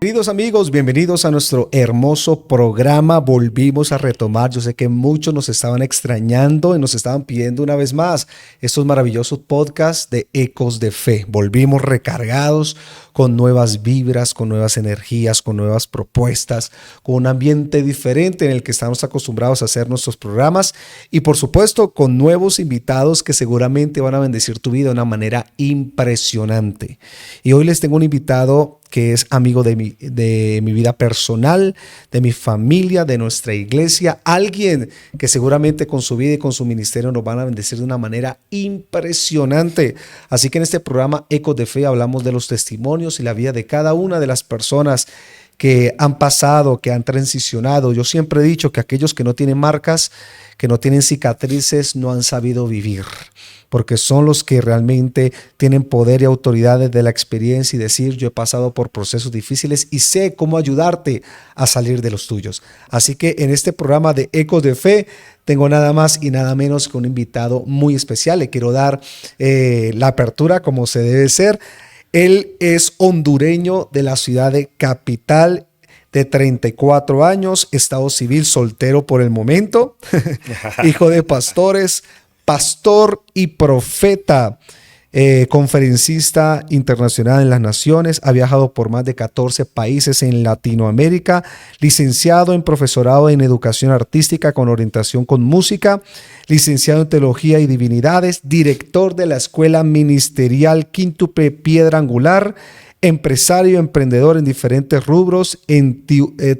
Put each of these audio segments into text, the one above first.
Queridos amigos, bienvenidos a nuestro hermoso programa. Volvimos a retomar. Yo sé que muchos nos estaban extrañando y nos estaban pidiendo una vez más estos maravillosos podcasts de Ecos de Fe. Volvimos recargados con nuevas vibras, con nuevas energías, con nuevas propuestas, con un ambiente diferente en el que estamos acostumbrados a hacer nuestros programas y por supuesto con nuevos invitados que seguramente van a bendecir tu vida de una manera impresionante. Y hoy les tengo un invitado que es amigo de mi vida personal, de mi familia, de nuestra iglesia, alguien que seguramente con su vida y con su ministerio nos van a bendecir de una manera impresionante. Así que en este programa Ecos de Fe hablamos de los testimonios y la vida de cada una de las personas que han pasado, que han transicionado. Yo siempre he dicho que aquellos que no tienen marcas, que no tienen cicatrices, no han sabido vivir, porque son los que realmente tienen poder y autoridad desde la experiencia y decir, yo he pasado por procesos difíciles y sé cómo ayudarte a salir de los tuyos. Así que en este programa de Ecos de Fe tengo nada más y nada menos que un invitado muy especial. Le quiero dar la apertura como se debe ser. Él es hondureño de la ciudad de Capital, de 34 años, estado civil, soltero por el momento, hijo de pastores, pastor y profeta, conferencista internacional en las naciones, ha viajado por más de 14 países en Latinoamérica, licenciado en profesorado en educación artística con orientación con música, licenciado en teología y divinidades, director de la escuela ministerial Quíntuple Piedra Angular, empresario, emprendedor en diferentes rubros en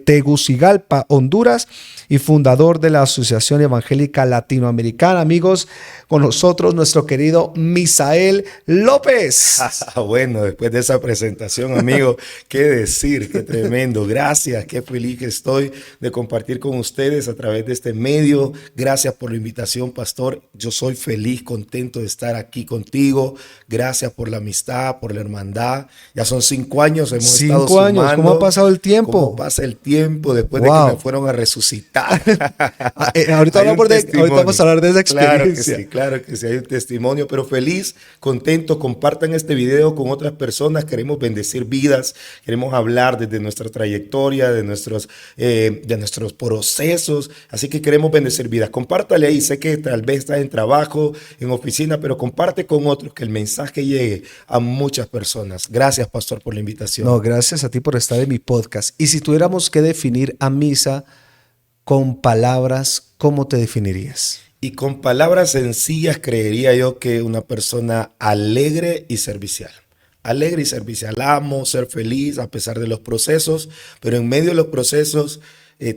Tegucigalpa, Honduras, y fundador de la Asociación Evangélica Latinoamericana. Amigos, con nosotros nuestro querido Misael López. Bueno, después de esa presentación, amigo, qué decir, qué tremendo. Gracias, qué feliz que estoy de compartir con ustedes a través de este medio. Gracias por la invitación, pastor. Yo soy feliz, contento de estar aquí contigo. Gracias por la amistad, por la hermandad. Ya son 5 años, hemos estado 5 años, sumando. ¿cómo ha pasado el tiempo? ¿Cómo pasa el tiempo después de que me fueron a resucitar? Ahorita vamos a hablar de esa experiencia. Claro que sí, hay un testimonio, pero feliz, contento. Compartan este video con otras personas. Queremos bendecir vidas, queremos hablar desde nuestra trayectoria, de nuestros procesos. Así que queremos bendecir vidas. Compártale ahí. Sé que tal vez estás en trabajo, en oficina, pero comparte con otros que el mensaje llegue a muchas personas. Gracias, pastor, por la invitación. No, gracias a ti por estar en mi podcast. Y si tuviéramos que definir a Misa con palabras, ¿cómo te definirías? Y con palabras sencillas creería yo que una persona alegre y servicial. Alegre y servicial. Amo ser feliz a pesar de los procesos, pero en medio de los procesos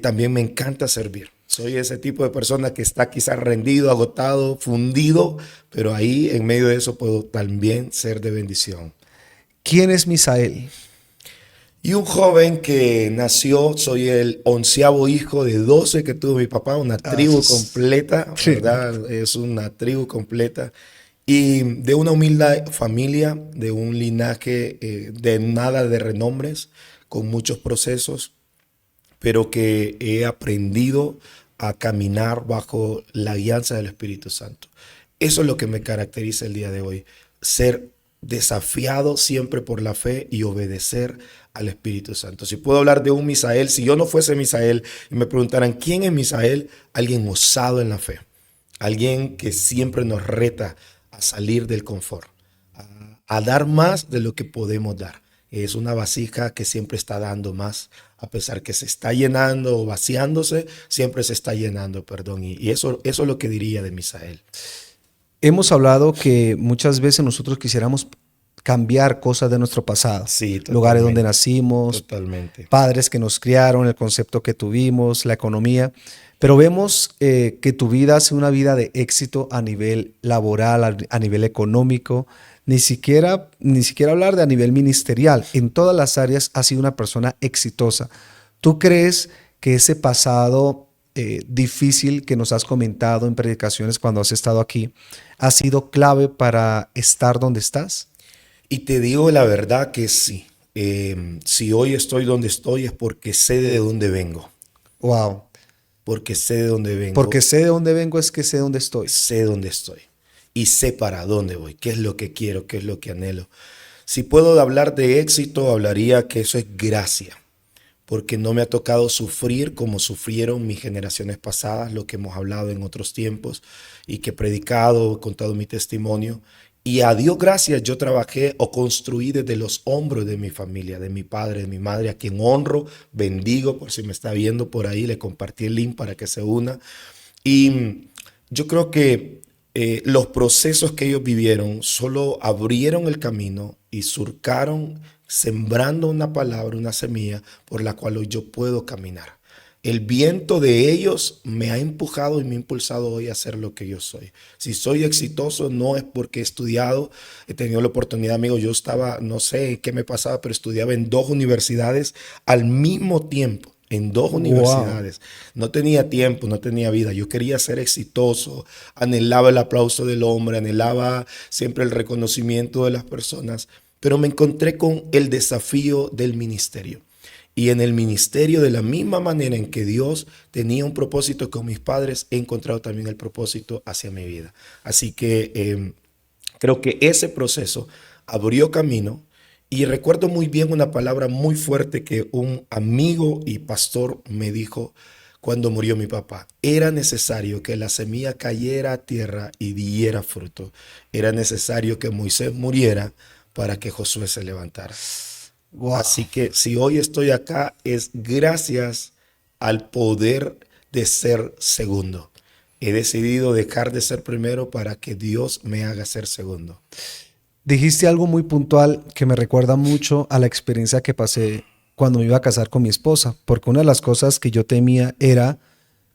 también me encanta servir. Soy ese tipo de persona que está quizás rendido, agotado, fundido, pero ahí en medio de eso puedo también ser de bendición. ¿Quién es Misael? Y un joven que nació, soy el 11º hijo de 12 que tuvo mi papá, una tribu completa, ¿verdad? Es una tribu completa. Y de una humilde familia, de un linaje de nada de renombres, con muchos procesos, pero que he aprendido a caminar bajo la guianza del Espíritu Santo. Eso es lo que me caracteriza el día de hoy, ser desafiado siempre por la fe y obedecer al Espíritu Santo. Si puedo hablar de un Misael, si yo no fuese Misael y me preguntaran quién es Misael, alguien osado en la fe, alguien que siempre nos reta a salir del confort, a dar más de lo que podemos dar. Es una vasija que siempre está dando más, a pesar que se está llenando o vaciándose, siempre se está llenando, perdón. Y eso es lo que diría de Misael. Hemos hablado que muchas veces nosotros quisiéramos cambiar cosas de nuestro pasado. Sí, lugares donde nacimos, padres que nos criaron, el concepto que tuvimos, la economía. Pero vemos que tu vida ha sido una vida de éxito a nivel laboral, a nivel económico, ni siquiera hablar de a nivel ministerial. En todas las áreas has sido una persona exitosa. ¿Tú crees que ese pasado difícil que nos has comentado en predicaciones cuando has estado aquí ha sido clave para estar donde estás? Y te digo la verdad que sí. Si hoy estoy donde estoy es porque sé de dónde vengo. Wow. Porque sé de dónde vengo. Porque sé de dónde vengo es que sé dónde estoy. Sé dónde estoy. Y sé para dónde voy. Qué es lo que quiero, qué es lo que anhelo. Si puedo hablar de éxito, hablaría que eso es gracia, porque no me ha tocado sufrir como sufrieron mis generaciones pasadas, lo que hemos hablado en otros tiempos y que he predicado, he contado mi testimonio. Y a Dios gracias, yo trabajé o construí desde los hombros de mi familia, de mi padre, de mi madre, a quien honro, bendigo, por si me está viendo por ahí, le compartí el link para que se una. Y yo creo que los procesos que ellos vivieron solo abrieron el camino y surcaron, sembrando una palabra, una semilla por la cual hoy yo puedo caminar. El viento de ellos me ha empujado y me ha impulsado hoy a ser lo que yo soy. Si soy exitoso no es porque he estudiado, he tenido la oportunidad, amigo, yo estaba, no sé qué me pasaba, pero estudiaba en 2 universidades al mismo tiempo. En 2 universidades. No tenía tiempo, no tenía vida. Yo quería ser exitoso, anhelaba el aplauso del hombre, anhelaba siempre el reconocimiento de las personas, pero me encontré con el desafío del ministerio. Y en el ministerio, de la misma manera en que Dios tenía un propósito con mis padres, he encontrado también el propósito hacia mi vida. Así que creo que ese proceso abrió camino y recuerdo muy bien una palabra muy fuerte que un amigo y pastor me dijo cuando murió mi papá. Era necesario que la semilla cayera a tierra y diera fruto. Era necesario que Moisés muriera para que Josué se levantara. Wow. Así que si hoy estoy acá es gracias al poder de ser segundo. He decidido dejar de ser primero para que Dios me haga ser segundo. Dijiste algo muy puntual que me recuerda mucho a la experiencia que pasé cuando me iba a casar con mi esposa, porque una de las cosas que yo temía era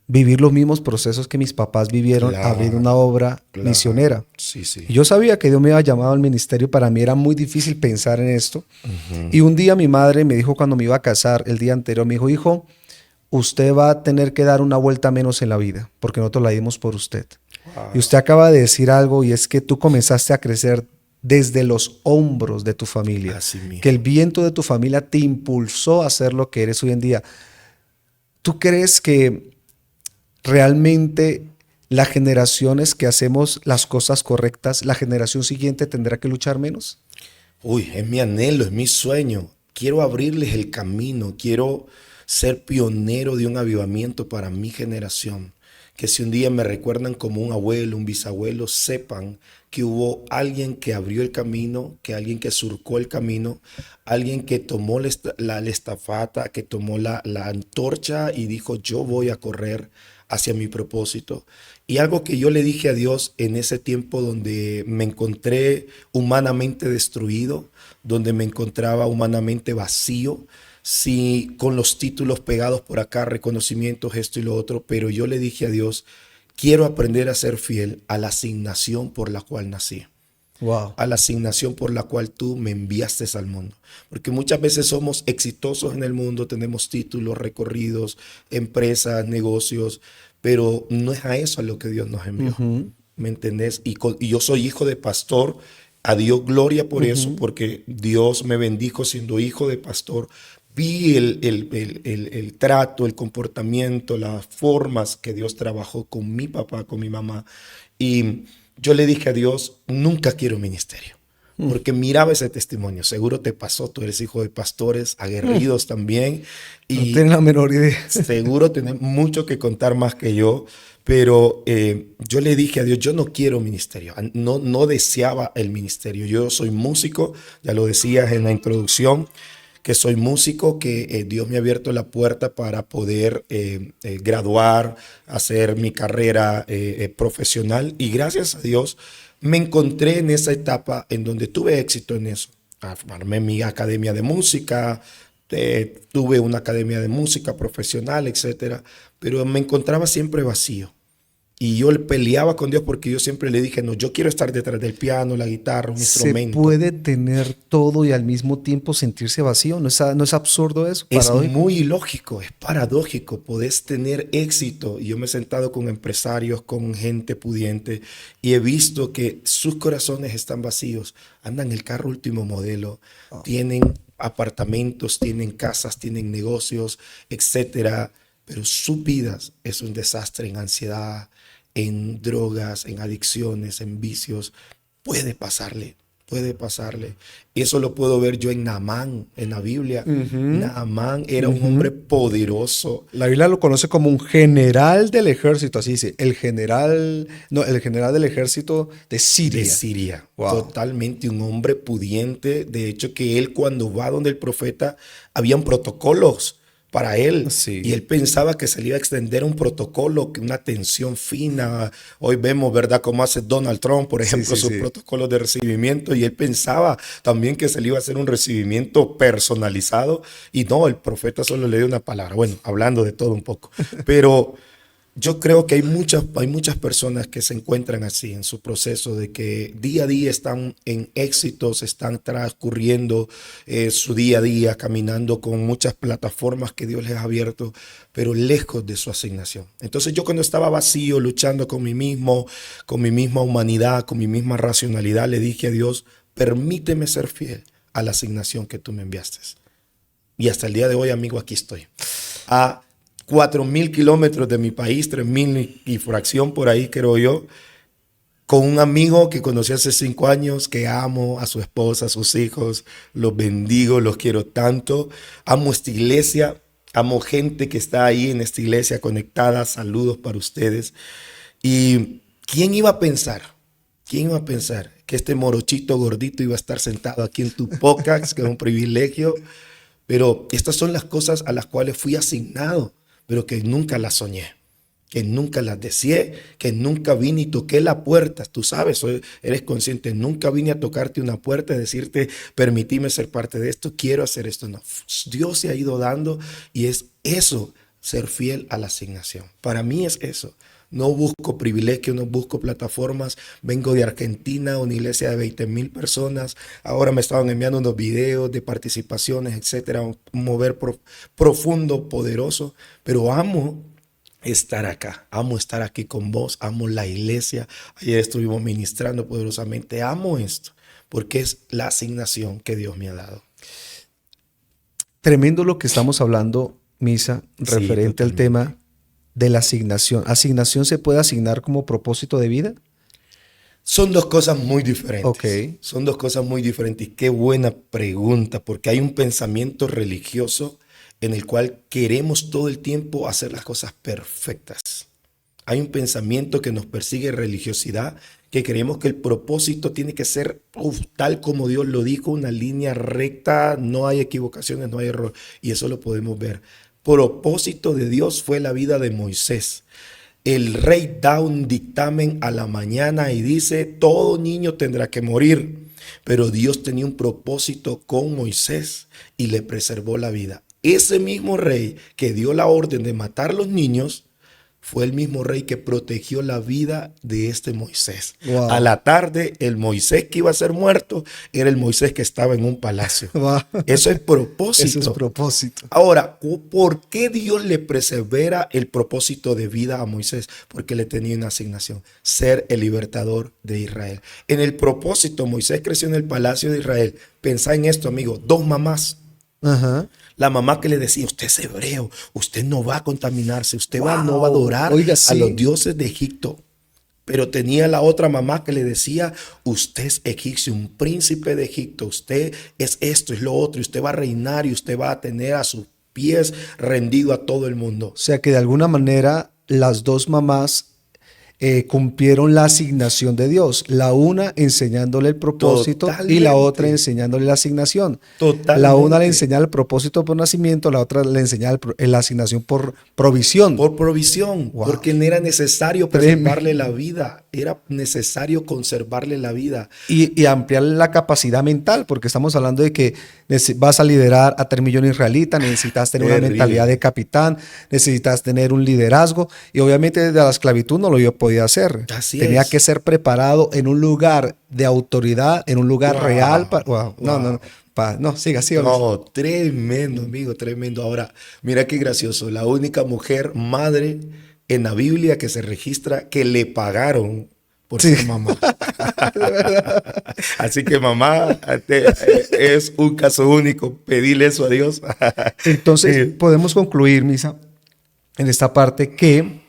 vivir los mismos procesos que mis papás vivieron, abrir una Claro, obra claro. misionera. Sí, sí. Y yo sabía que Dios me había llamado al ministerio, para mí era muy difícil pensar en esto. Ujú. Y un día mi madre me dijo cuando me iba a casar, el día anterior, me dijo, hijo, usted va a tener que dar una vuelta menos en la vida, porque nosotros la dimos por usted. Y Wow. usted acaba de decir algo y es que tú comenzaste a crecer desde los hombros de tu familia, Así que el mismo. viento de tu familia te impulsó a ser lo que eres hoy en día. ¿Tú crees que realmente las generaciones que hacemos las cosas correctas, la generación siguiente tendrá que luchar menos? Uy, es mi anhelo, es mi sueño. Quiero abrirles el camino, quiero ser pionero de un avivamiento para mi generación. Que si un día me recuerdan como un abuelo, un bisabuelo, sepan que hubo alguien que abrió el camino, que alguien que surcó el camino, alguien que tomó la estafeta, que tomó la antorcha y dijo, yo voy a correr hacia mi propósito. Y algo que yo le dije a Dios en ese tiempo donde me encontré humanamente destruido, donde me encontraba humanamente vacío, sí, con los títulos pegados por acá, reconocimientos, esto y lo otro, pero yo le dije a Dios, quiero aprender a ser fiel a la asignación por la cual nací, Wow. a la asignación por la cual tú me enviaste al mundo. Porque muchas veces somos exitosos en el mundo, tenemos títulos, recorridos, empresas, negocios, pero no es a eso a lo que Dios nos envió. Ujú, ¿Me entendés? Y yo soy hijo de pastor. A Dios gloria por eso, ujú. porque Dios me bendijo siendo hijo de pastor. Vi el trato, el comportamiento, las formas que Dios trabajó con mi papá, con mi mamá. Y yo le dije a Dios, nunca quiero ministerio. Porque miraba ese testimonio, seguro te pasó, tú eres hijo de pastores, aguerridos también, No y tienen la menor idea. seguro tenés mucho que contar más que yo, pero yo le dije a Dios, yo no quiero ministerio, no, no deseaba el ministerio. Yo soy músico, ya lo decías en la introducción, que soy músico, que Dios me ha abierto la puerta para poder graduar, hacer mi carrera profesional y gracias a Dios me encontré en esa etapa en donde tuve éxito en eso. Armé mi academia de música, tuve una academia de música profesional, etcétera, pero me encontraba siempre vacío. Y yo peleaba con Dios porque yo siempre le dije, no, yo quiero estar detrás del piano, la guitarra, un Se instrumento. puede tener todo y al mismo tiempo sentirse vacío. No es absurdo eso? Es Paradójico. muy ilógico, es paradójico. Podés tener éxito. Y yo me he sentado con empresarios, con gente pudiente y he visto que sus corazones están vacíos. Andan en el carro último modelo, tienen apartamentos, tienen casas, tienen negocios, etcétera. Pero su vida es un desastre en ansiedad, en drogas, en adicciones, en vicios. Puede pasarle. puede pasarle. Eso lo puedo ver yo en Naamán, en la Biblia. Naamán era un hombre poderoso. La Biblia lo conoce como un general del ejército, así dice, el general del ejército de Siria. De Siria. Wow. Totalmente un hombre pudiente. De hecho, que él cuando va donde el profeta, habían protocolos para él. Sí. Y él pensaba que se le iba a extender un protocolo, que una atención fina. Hoy vemos, ¿verdad?, cómo hace Donald Trump, por ejemplo, sus protocolos de recibimiento. Y él pensaba también que se le iba a hacer un recibimiento personalizado. Y no, el profeta solo le dio una palabra. Bueno, hablando de todo un poco. Pero yo creo que hay muchas personas que se encuentran así en su proceso, de que día a día están en éxitos, están transcurriendo su día a día, caminando con muchas plataformas que Dios les ha abierto, pero lejos de su asignación. Entonces yo, cuando estaba vacío, luchando con mí mismo, con mi misma humanidad, con mi misma racionalidad, le dije a Dios, permíteme ser fiel a la asignación que tú me enviaste. Y hasta el día de hoy, amigo, aquí estoy. 4.000 kilómetros de mi país, 3.000 y fracción por ahí, creo yo, con un amigo que conocí hace 5 años, que amo, a su esposa, a sus hijos, los bendigo, los quiero tanto. Amo esta iglesia, amo gente que está ahí en esta iglesia conectada. Saludos para ustedes. Y ¿quién iba a pensar? ¿Quién iba a pensar que este morochito gordito iba a estar sentado aquí en tu podcast, que es un privilegio? Pero estas son las cosas a las cuales fui asignado, pero que nunca las soñé, que nunca las deseé, que nunca vine y toqué la puerta. Tú sabes, eres consciente, nunca vine a tocarte una puerta y decirte, permitime ser parte de esto, quiero hacer esto. No, Dios se ha ido dando, y es eso, ser fiel a la asignación. Para mí es eso. No busco privilegios, no busco plataformas. Vengo de Argentina, una iglesia de 20,000 personas. Ahora me estaban enviando unos videos de participaciones, etcétera. Un mover profundo, poderoso. Pero amo estar acá. Amo estar aquí con vos. Amo la iglesia. Ayer estuvimos ministrando poderosamente. Amo esto porque es la asignación que Dios me ha dado. Tremendo lo que estamos hablando, Misa, referente al tema de la asignación. ¿Asignación se puede asignar como propósito de vida? Son dos cosas muy diferentes. Okay. Son dos cosas muy diferentes. Y qué buena pregunta, porque hay un pensamiento religioso en el cual queremos todo el tiempo hacer las cosas perfectas. Hay un pensamiento que nos persigue, religiosidad, que creemos que el propósito tiene que ser tal como Dios lo dijo, una línea recta, no hay equivocaciones, no hay error. Y eso lo podemos ver. Propósito de Dios fue la vida de Moisés. El rey da un dictamen a la mañana y dice, todo niño tendrá que morir. Pero Dios tenía un propósito con Moisés y le preservó la vida. Ese mismo rey que dio la orden de matar a los niños fue el mismo rey que protegió la vida de este Moisés. Wow. A la tarde, el Moisés que iba a ser muerto era el Moisés que estaba en un palacio. Wow. Eso es propósito. Eso es propósito. Ahora, ¿por qué Dios le persevera el propósito de vida a Moisés? Porque le tenía una asignación, ser el libertador de Israel. En el propósito, Moisés creció en el palacio de Israel. Pensá en esto, amigo, 2 mamás. Ajá. La mamá que le decía, usted es hebreo, usted no va a contaminarse, usted no va a adorar a los dioses de Egipto. Pero tenía la otra mamá que le decía, usted es egipcio, un príncipe de Egipto, usted es esto, es lo otro, y usted va a reinar y usted va a tener a sus pies rendido a todo el mundo. O sea que de alguna manera las 2 mamás cumplieron la asignación de Dios. La una enseñándole el propósito. Totalmente. Y la otra enseñándole la asignación. Totalmente. La una le enseñaba el propósito por nacimiento, la otra le enseñaba la asignación por provisión. Por provisión, wow. Porque era necesario preservarle la vida, era necesario conservarle la vida. Y ampliar la capacidad mental, porque estamos hablando de que vas a liderar a 3 millones israelitas, necesitas tener una mentalidad de capitán, necesitas tener un liderazgo, y obviamente desde la esclavitud no lo yo podía hacer. Tenía que ser preparado en un lugar de autoridad, en un lugar real. No, siga. No, tremendo, amigo, tremendo. Ahora, mira qué gracioso. La única mujer madre en la Biblia que se registra que le pagaron por ser mamá. Así que mamá, es un caso único. Pedirle eso a Dios. Entonces, podemos concluir, Misa, en esta parte que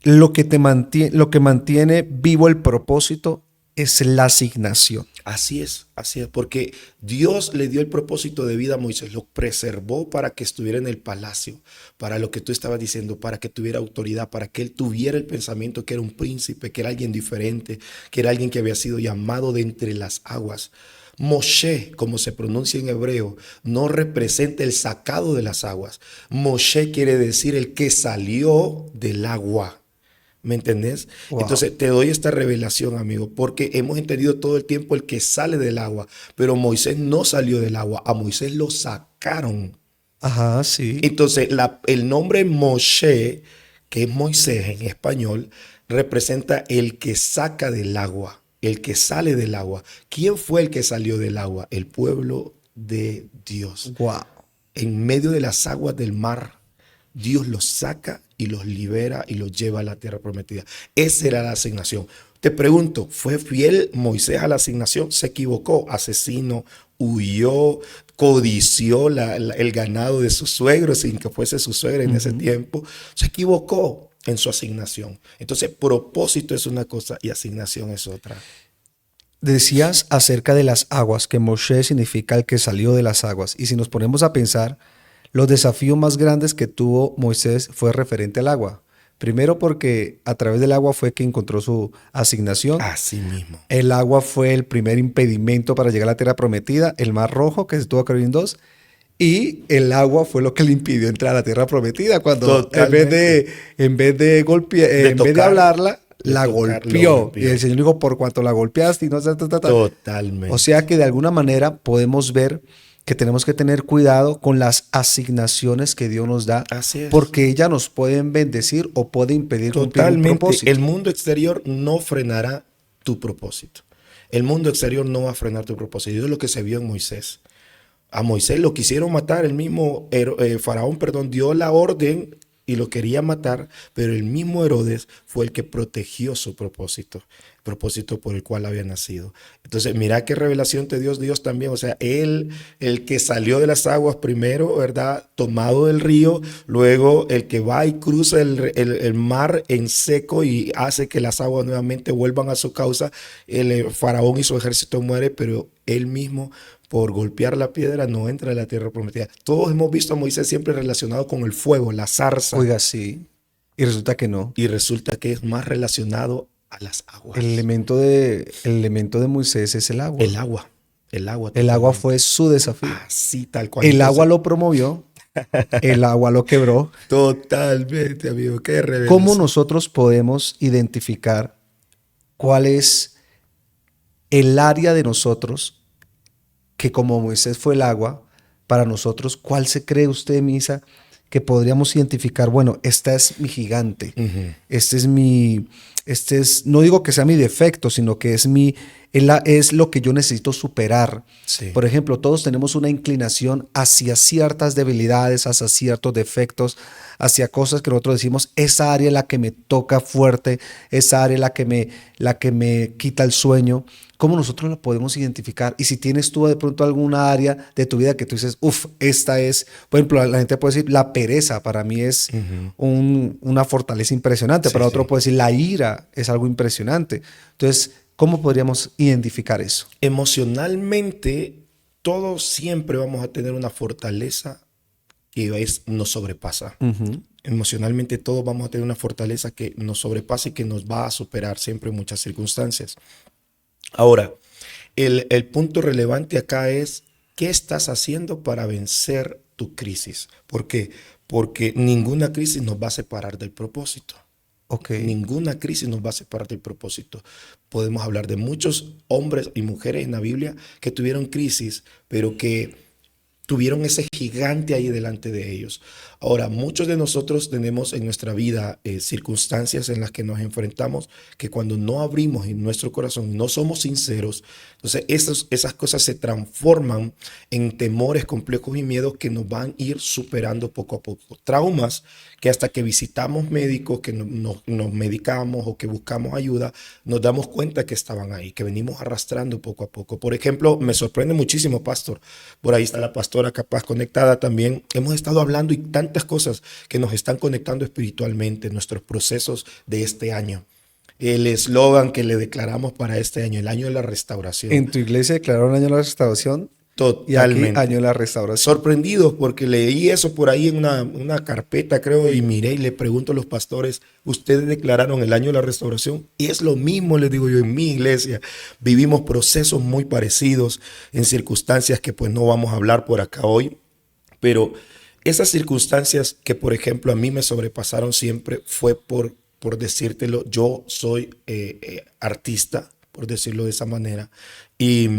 lo que mantiene vivo el propósito es la asignación. Así es, porque Dios le dio el propósito de vida a Moisés, lo preservó para que estuviera en el palacio, para lo que tú estabas diciendo, para que tuviera autoridad, para que él tuviera el pensamiento que era un príncipe, que era alguien diferente, que era alguien que había sido llamado de entre las aguas. Moshe, como se pronuncia en hebreo, no representa el sacado de las aguas. Moshe quiere decir el que salió del agua. ¿Me entendés? Wow. Entonces te doy esta revelación, amigo, porque hemos entendido todo el tiempo el que sale del agua, pero Moisés no salió del agua, a Moisés lo sacaron. Ajá, sí. Entonces el nombre Moshe, que es Moisés en español, representa el que saca del agua, el que sale del agua. ¿Quién fue el que salió del agua? El pueblo de Dios. Wow. En medio de las aguas del mar, Dios los saca y los libera y los lleva a la tierra prometida. Esa era la asignación. Te pregunto, ¿fue fiel Moisés a la asignación? ¿Se equivocó? Asesino, huyó, codició el ganado de su suegro sin que fuese su suegra en ese tiempo. Se equivocó en su asignación. Entonces, propósito es una cosa y asignación es otra. Decías acerca de las aguas, que Moshe significa el que salió de las aguas. Y si nos ponemos a pensar, los desafíos más grandes que tuvo Moisés fue referente al agua. Primero porque a través del agua fue que encontró su asignación. Así mismo. El agua fue el primer impedimento para llegar a la tierra prometida, el mar rojo que se tuvo que abrir en dos. Y el agua fue lo que le impidió entrar a la tierra prometida. Cuando en vez de golpear, en vez de hablarla, la golpeó. Y el Señor dijo, por cuanto la golpeaste y no sé, Totalmente. O sea que de alguna manera podemos ver que tenemos que tener cuidado con las asignaciones que Dios nos da, Así es. porque ellas nos pueden bendecir o pueden impedir cumplir un Totalmente. propósito. El mundo exterior no frenará tu propósito. El mundo exterior no va a frenar tu propósito. Y eso es lo que se vio en Moisés. A Moisés lo quisieron matar, el mismo Faraón, dio la orden y lo quería matar, pero el mismo Herodes fue el que protegió su propósito, el propósito por el cual había nacido. Entonces, mira qué revelación te dio Dios también. O sea, él, el que salió de las aguas primero, ¿verdad? Tomado del río, luego el que va y cruza el mar en seco y hace que las aguas nuevamente vuelvan a su causa. El Faraón y su ejército muere, pero él mismo, por golpear la piedra, no entra en la tierra prometida. Todos hemos visto a Moisés siempre relacionado con el fuego, la zarza. Oiga, sí. Y resulta que no. Y resulta que es más relacionado a las aguas. El elemento de Moisés es el agua. El agua. El agua. El agua fue su desafío. Así, tal cual. El agua lo promovió. El agua lo quebró. Totalmente, amigo. Qué revelación. ¿Cómo nosotros podemos identificar cuál es el área de nosotros que, como Moisés fue el agua, para nosotros, cuál se cree usted, Misa, que podríamos identificar? Bueno, esta es mi gigante, no digo que sea mi defecto, sino que es lo que yo necesito superar. Sí. Por ejemplo, todos tenemos una inclinación hacia ciertas debilidades, hacia ciertos defectos, hacia cosas que nosotros decimos, esa área es la que me toca fuerte, esa área es la que me quita el sueño. ¿Cómo nosotros la podemos identificar? Y si tienes tú de pronto alguna área de tu vida que tú dices, esta es, por ejemplo, la gente puede decir, la pereza para mí es una fortaleza impresionante, Sí, para otro sí. puede decir, la ira es algo impresionante. Entonces, ¿cómo podríamos identificar eso? Emocionalmente, todos siempre vamos a tener una fortaleza que nos sobrepasa. Emocionalmente, todos vamos a tener una fortaleza que nos sobrepasa y que nos va a superar siempre en muchas circunstancias. Ahora, el punto relevante acá es, ¿qué estás haciendo para vencer tu crisis? ¿Por qué? Porque ninguna crisis nos va a separar del propósito. Okay. Ninguna crisis nos va a separar del propósito. Podemos hablar de muchos hombres y mujeres en la Biblia que tuvieron crisis, pero que tuvieron ese gigante ahí delante de ellos. Ahora, muchos de nosotros tenemos en nuestra vida circunstancias en las que nos enfrentamos que cuando no abrimos en nuestro corazón, no somos sinceros, entonces esas cosas se transforman en temores, complejos y miedos que nos van a ir superando poco a poco. Traumas que hasta que visitamos médicos, que nos medicamos o que buscamos ayuda, nos damos cuenta que estaban ahí, que venimos arrastrando poco a poco. Por ejemplo, me sorprende muchísimo, pastor. Por ahí está la pastora capaz conectada también. Hemos estado hablando y tantas cosas que nos están conectando espiritualmente, nuestros procesos de este año. el eslogan que le declaramos para este año, el año de la restauración. ¿En tu iglesia declararon año de la restauración? Totalmente. ¿Y aquí año de la restauración? Sorprendidos porque leí eso por ahí en una carpeta, creo, y miré y le pregunto a los pastores, ¿ustedes declararon el año de la restauración? Y es lo mismo, les digo yo, en mi iglesia. Vivimos procesos muy parecidos en circunstancias que pues no vamos a hablar por acá hoy, pero esas circunstancias que, por ejemplo, a mí me sobrepasaron siempre fue por decírtelo, yo soy artista, por decirlo de esa manera, y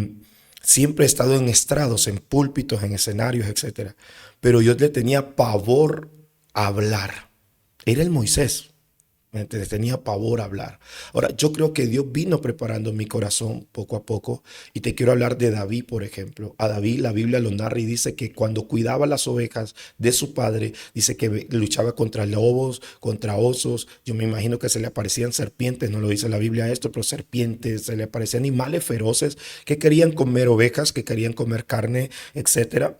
siempre he estado en estrados, en púlpitos, en escenarios, etcétera. Pero yo le tenía pavor a hablar. Era el Moisés. Le tenía pavor a hablar. Ahora, yo creo que Dios vino preparando mi corazón poco a poco. Y te quiero hablar de David, por ejemplo. A David la Biblia lo narra y dice que cuando cuidaba las ovejas de su padre, dice que luchaba contra lobos, contra osos. Yo me imagino que se le aparecían serpientes, no lo dice la Biblia esto, pero serpientes, se le aparecían animales feroces que querían comer ovejas, que querían comer carne, etcétera.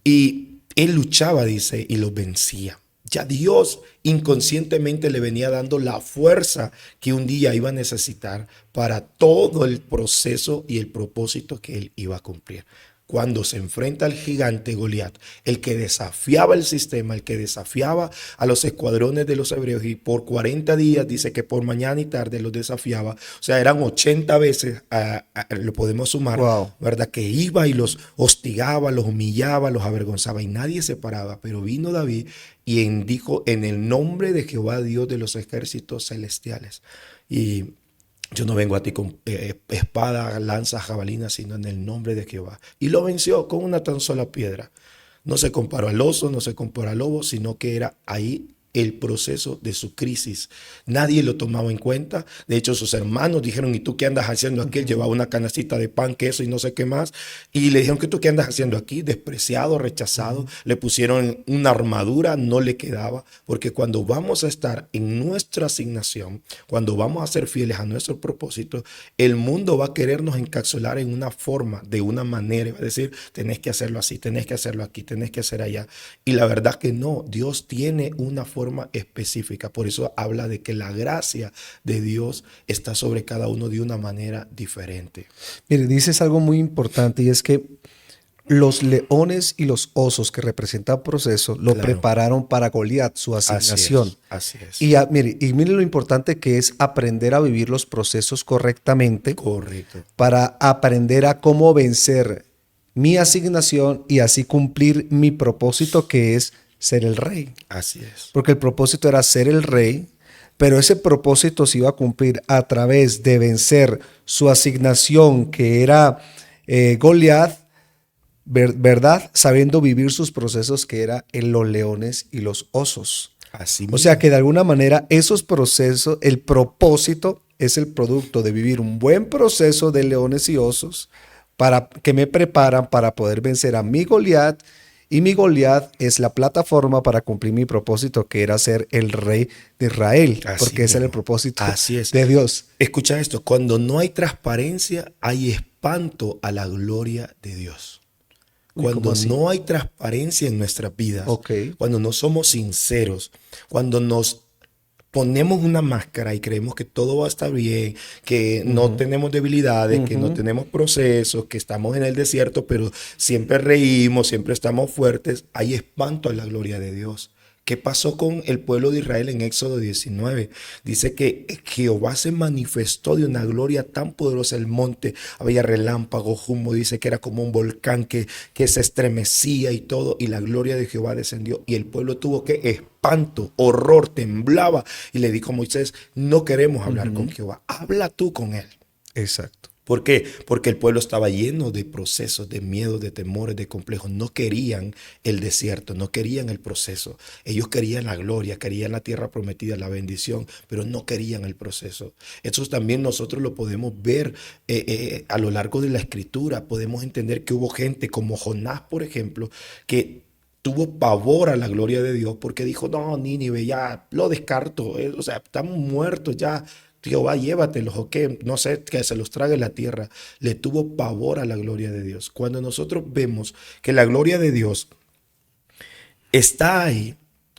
Y él luchaba, dice, y los vencía. Ya Dios inconscientemente le venía dando la fuerza que un día iba a necesitar para todo el proceso y el propósito que él iba a cumplir. Cuando se enfrenta al gigante Goliat, el que desafiaba el sistema, el que desafiaba a los escuadrones de los hebreos, y por 40 días dice que por mañana y tarde los desafiaba, o sea, eran 80 veces, lo podemos sumar, Wow. ¿verdad? Que iba y los hostigaba, los humillaba, los avergonzaba y nadie se paraba, pero vino David y dijo en el nombre de Jehová, Dios de los ejércitos celestiales. Y yo no vengo a ti con espada, lanza, jabalina, sino en el nombre de Jehová. Y lo venció con una tan sola piedra. No se comparó al oso, no se comparó al lobo, sino que era ahí el proceso de su crisis. Nadie lo tomaba en cuenta. De hecho, sus hermanos dijeron, ¿y tú qué andas haciendo aquí? Él llevaba una canastita de pan, queso y no sé qué más. Y le dijeron, ¿que tú qué andas haciendo aquí? Despreciado, rechazado. Le pusieron una armadura, no le quedaba. Porque cuando vamos a estar en nuestra asignación, cuando vamos a ser fieles a nuestro propósito, el mundo va a querernos encapsular en una forma, de una manera. Va a decir, tenés que hacerlo así, tenés que hacerlo aquí, tenés que hacer allá. Y la verdad que no, Dios tiene una forma específica. Por eso habla de que la gracia de Dios está sobre cada uno de una manera diferente. Mire, dices algo muy importante y es que los leones y los osos que representan proceso lo Claro. prepararon para Goliat, su asignación. Así es. Mire lo importante que es aprender a vivir los procesos correctamente. Correcto. Para aprender a cómo vencer mi asignación y así cumplir mi propósito, que es ser el rey. Así es. Porque el propósito era ser el rey, pero ese propósito se iba a cumplir a través de vencer su asignación, que era Goliat, ¿verdad? Sabiendo vivir sus procesos, que era en los leones y los osos. Así O mismo. sea que de alguna manera esos procesos, el propósito es el producto de vivir un buen proceso de leones y osos para que me preparan para poder vencer a mi Goliat. Y mi Goliat es la plataforma para cumplir mi propósito, que era ser el rey de Israel, Así porque ese era el mismo. propósito Así es. de Dios. Escucha esto, cuando no hay transparencia, hay espanto a la gloria de Dios. Uy, ¿cómo Cuando así? no hay transparencia en nuestras vidas, Ok. cuando no somos sinceros, cuando nos ponemos una máscara y creemos que todo va a estar bien, que no tenemos debilidades, que no tenemos procesos, que estamos en el desierto, pero siempre reímos, siempre estamos fuertes, hay espanto a la gloria de Dios. ¿Qué pasó con el pueblo de Israel en Éxodo 19? Dice que Jehová se manifestó de una gloria tan poderosa. El monte, había relámpago, humo, dice que era como un volcán que se estremecía y todo, y la gloria de Jehová descendió. Y el pueblo tuvo que espanto, horror, temblaba. Y le dijo a Moisés, no queremos hablar con Jehová, habla tú con él. Exacto. ¿Por qué? Porque el pueblo estaba lleno de procesos, de miedos, de temores, de complejos. No querían el desierto, no querían el proceso. Ellos querían la gloria, querían la tierra prometida, la bendición, pero no querían el proceso. Eso también nosotros lo podemos ver a lo largo de la escritura. Podemos entender que hubo gente como Jonás, por ejemplo, que tuvo pavor a la gloria de Dios porque dijo, no, Nínive, ya lo descarto, o sea, estamos muertos ya. Jehová, llévatelos, o qué, no sé, que se los trague la tierra. Le tuvo pavor a la gloria de Dios. Cuando nosotros vemos que la gloria de Dios está ahí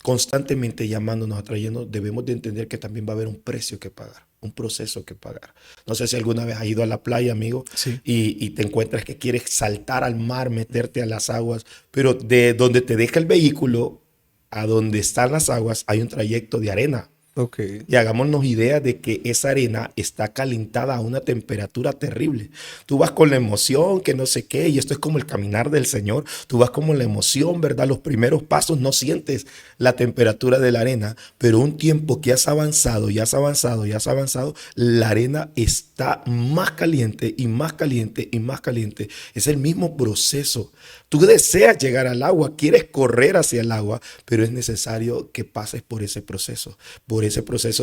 constantemente llamándonos, atrayendo, debemos de entender que también va a haber un precio que pagar, un proceso que pagar. No sé si alguna vez has ido a la playa, amigo, Sí. y te encuentras que quieres saltar al mar, meterte a las aguas, pero de donde te deja el vehículo a donde están las aguas hay un trayecto de arena. Ok. Y hagámonos idea de que esa arena está calentada a una temperatura terrible. Tú vas con la emoción, que no sé qué, y esto es como el caminar del Señor. Tú vas como la emoción, ¿verdad? Los primeros pasos no sientes la temperatura de la arena, pero un tiempo que has avanzado, y has avanzado, y has avanzado, la arena está más caliente y más caliente y más caliente. Es el mismo proceso. Tú deseas llegar al agua, quieres correr hacia el agua, pero es necesario que pases por ese proceso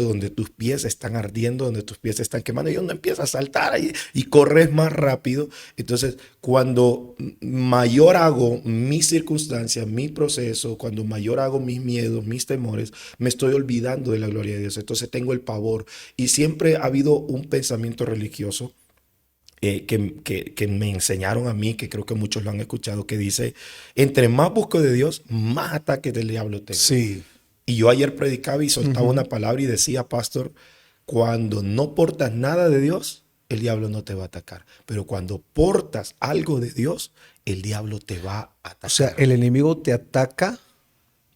donde tus pies están ardiendo, donde tus pies están quemando y donde empiezas a saltar ahí y corres más rápido. Entonces, cuando mayor hago mi circunstancia, mi proceso, cuando mayor hago mis miedos, mis temores, me estoy olvidando de la gloria de Dios. Entonces tengo el pavor. Y siempre ha habido un pensamiento religioso que me enseñaron a mí, que creo que muchos lo han escuchado, que dice, entre más busco de Dios, más ataques del diablo tengo. Sí. Y yo ayer predicaba y soltaba una palabra y decía, pastor, cuando no portas nada de Dios, el diablo no te va a atacar. Pero cuando portas algo de Dios, el diablo te va a atacar. O sea, el enemigo te ataca